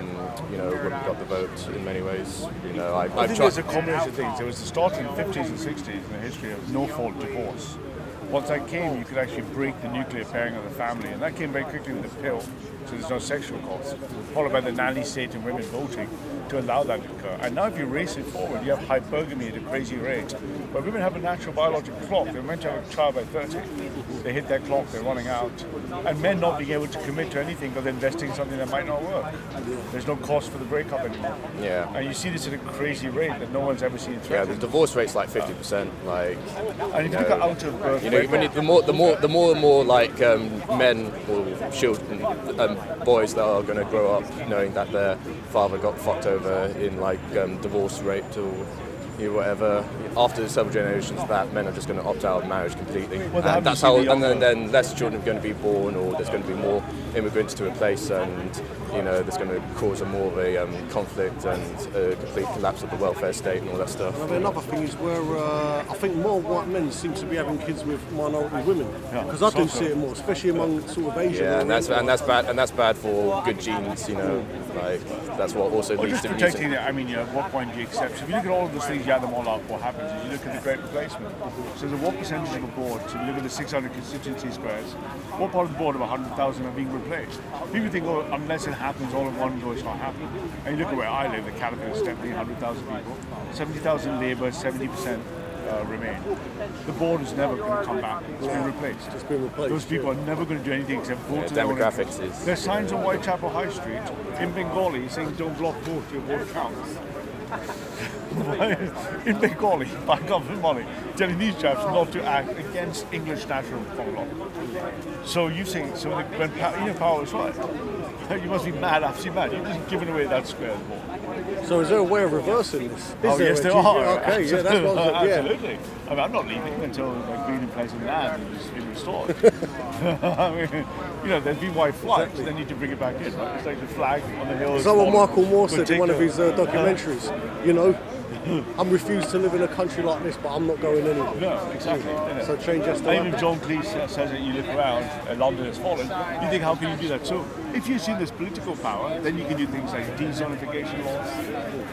we got the vote in many ways. I think there's a combination of things. There was the start in the 50s and 60s in the history of no-fault divorce. Once that came, you could actually break the nuclear pairing of the family, and that came very quickly with the pill, so there's no sexual cost, followed by the nanny state and women voting to allow that to occur. And now if you race it forward, you have hypergamy at a crazy rate, where women have a natural biological clock. They're meant to have a child by 30. They hit their clock, they're running out. And men not being able to commit to anything because they're investing in something that might not work. There's no cost for the breakup anymore. Yeah. And you see this at a crazy rate that no one's ever seen threatened. Yeah, the divorce rate's like 50%. Like, and if you look at out of birth, the more and more like men or children, boys that are going to grow up knowing that their father got fucked over in like divorce rate or whatever. After several generations of that, men are just going to opt out of marriage completely. Well, and that's how. And then less children are going to be born, or there's going to be more immigrants to replace, and there's going to cause more of a conflict and a complete collapse of the welfare state and all that stuff. Another thing is where I think more white men seem to be having kids with minority women, because I do see it more, especially among sort of Asian. Yeah, and that's bad for good genes. Like that's what also leads to protecting it. I mean, at what point do you accept? So if you look at all of those things, you add them all up, what happens is you look at the great replacement. So the what percentage of a board, so you look at the 600 constituency squares, what part of the board of 100,000 are being replaced? People think, oh, unless it happens all in one go, it's not happening. And you look at where I live, the Calicut is definitely 100,000 people, 70,000 Labour, 70% remain. The board is never going to come back. It's been replaced. It's been replaced. Those people are never going to do anything except vote. Demographics is. There's signs on Whitechapel High Street in Bengali saying, "Don't block vote, your vote counts." In Bengali, by government money, telling these chaps not to act against English national law. So you think, so when Power was right, you must be mad, absolutely mad. You've just given away that square of the board. So is there a way of reversing this? Yes, there are. Okay, yeah, that's what I was, absolutely. I mean, I'm not leaving until green and pleasant land is restored. I mean, there's been white flags, they need to bring it back in, right? It's like the flag on the hill. Is that what Michael Moore said in one of his documentaries? I'm refused to live in a country like this, but I'm not going anywhere. No, exactly. So change has to happen. Even John Cleese says that you look around and London has fallen, you think, how can you do that? So if you see this political power, then you can do things like de-zonification laws.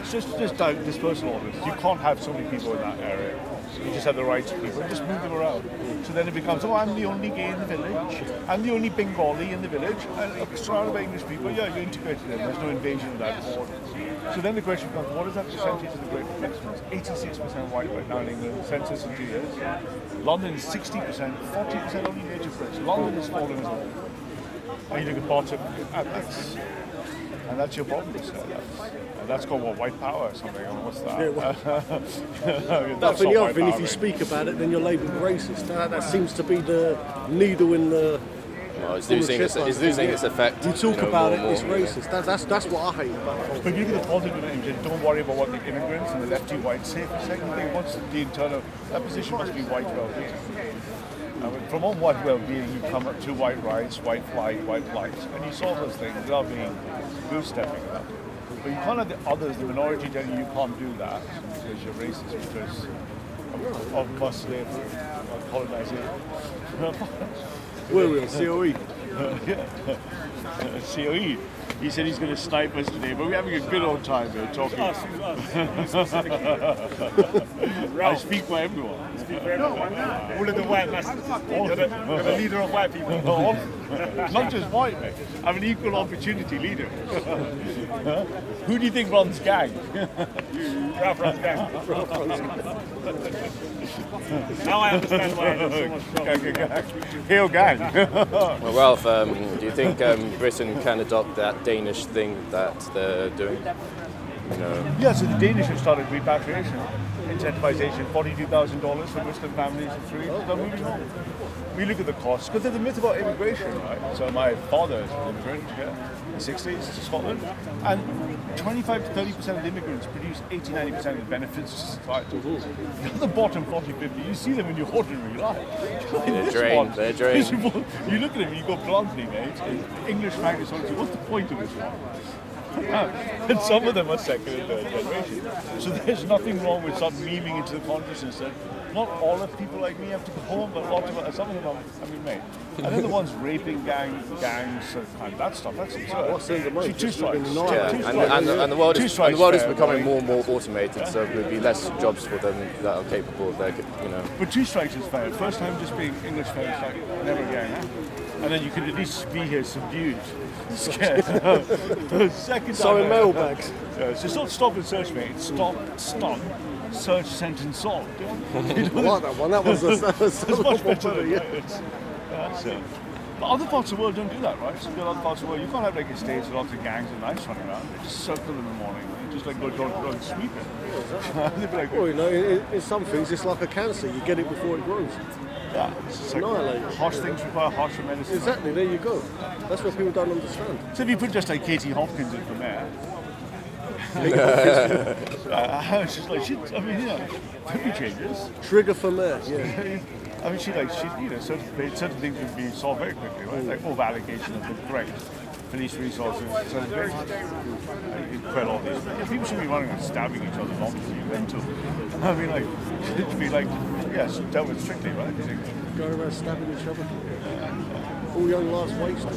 It's just dispersal orders. You can't have so many people in that area. You just have the rights of people, just move them around. So then it becomes, oh, I'm the only gay in the village, I'm the only Bengali in the village, and surrounded by English people, yeah, you're integrated in, there's no invasion of that board. So then the question becomes, what is that percentage of the great replacement? 86% white right now in England, census in 2 years. London is 60%, 40% only native Brits. London has fallen as well. And you look at Barton, and that's your problem, so that's called what, white power or something, or what's that? Nothing else, and if you speak about it, then you're labelled racist. That seems to be the needle in the... Well, it's losing its effect. You talk about it, it's racist. That's what I hate about it. But you look at the positive image, don't worry about what the immigrants and the lefty whites say for a second. What's the internal... That position must be white well-being. From on white well-being, you come up to white rights, white flight, white plight, and you solve those things without being goose-stepping that. But you can't have the others, the minority, telling you can't do that because you're racist, because of Muslim colonization. Where we on COE? COE. He said he's going to snipe us today, but we're having a good old time here talking. I speak for everyone. All of the white masses. You're the leader of white people. Not just white, mate. I'm an equal opportunity leader. Who do you think runs gang? Ralph runs gang. Now I understand why there's so much problem. Hail gang. Well, Ralph, do you think Britain can adopt that Danish thing that they're doing? You know? Yeah, so the Danish have started repatriation, incentivization, $42,000 for Muslim families and free. They're moving on. We look at the costs, because there's a myth about immigration, right? So my father is an immigrant in the 60s to Scotland, and 25 to 30% of the immigrants produce 80-90% of the benefits to society. The bottom 40-50, you see them in your ordinary life. They're drained. You look at him, you go bluntly, mate, English practice, what's the point of this one? And some of them are second and third generation. So there's nothing wrong with sort of memeing into the consciousness that not all of people like me have to go home, but some of them are, I mean, mate. And then the ones raping gangs, and that stuff, that's absurd. What's in the money? Two strikes. And the world is becoming more and more automated, so there will be less jobs for them that are capable of their, you know. But 2 strikes is fair. First time just being English fair, it's like, never again, huh? And then you could at least be here subdued. Scared. Second time. Sorry, mailbags. So it's not stop and search, mate. It's stop, search, sentence, solved. I like that one. That was it's much better. But other parts of the world don't do that, right? So in other parts of the world, you can't have like estates with lots of gangs and knives running around. They just circle them in the morning. They just like go and sweep it. They'd be like, well, you know, in some things it's like a cancer. You get it before it grows. Yeah, it's like harsh things require harsher medicine. Exactly, there you go. That's what people don't understand. So if you put just like Katie Hopkins in for mayor, it's just like, I mean, you know, could be changes. Trigger for mayor, yeah. I mean, you know, certain things would be solved very quickly, right? Like more allocation of the correct police resources, certain things. You quell all these. People shouldn't be running and stabbing each other, not to you, them too. I mean, like, it should be like, yes, dealt with strictly, right? Go around stabbing each other. All young last wasted.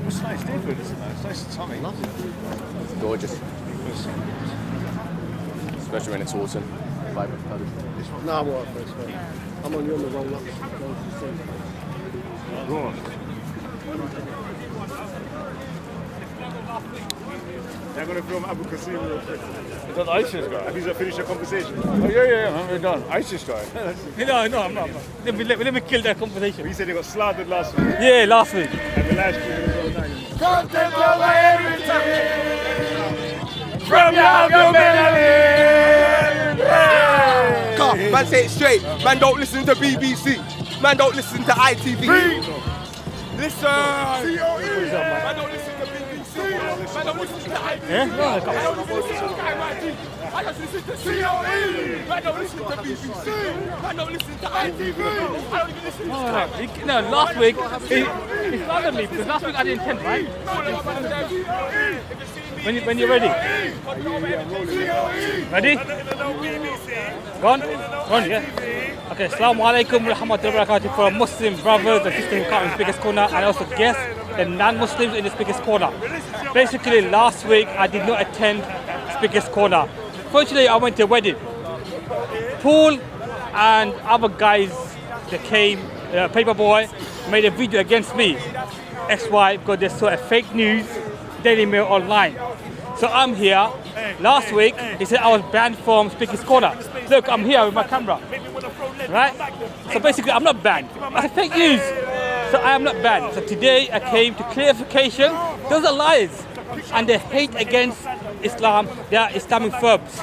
It's a nice neighborhood, isn't it? It's nice and sunny. It's gorgeous. Especially when it's autumn. No, I'm alright, thanks, mate. I'm on the roll up. Go on. They're going to film Abu Qasim real quick. Is that ISIS guy? He's going to finish the conversation. Oh, yeah, we're done. ISIS guy. No, I'm not. Let me kill that conversation. He said he got slaughtered last week. Yeah, last week. And the last week. Content over everything. From your melody. Man, say it straight. Man, don't listen to BBC. Man, don't listen to ITV. Listen. Man, don't listen to BBC. Man, don't listen to ITV. Yeah? Man, don't listen to MIT. I just listen to COE. Man, don't listen to BBC. Man, don't listen to ITV. I don't even listen to Sky. No, last week, he started me because last week I didn't attend, right? When you're ready. Ready? Gone? Gone, yeah. Okay, Assalamu alaikum wa rahmatullahi wa barakatuh for Muslim brothers and sisters who come in the biggest corner and also guests, the non-Muslims in the biggest corner. Basically, last week I did not attend Speaker's Corner. Fortunately, I went to a wedding. Paul and other guys that came, Paperboy, made a video against me. XY, because they saw a fake news, Daily Mail online. So I'm here. Last week, he said I was banned from Speaker's Corner. Look, I'm here with my camera. Right? So basically, I'm not banned. That's a fake news. So I am not banned. So today, I came to clarification. Those are lies. And they hate against Islam. They are Islamic phobes.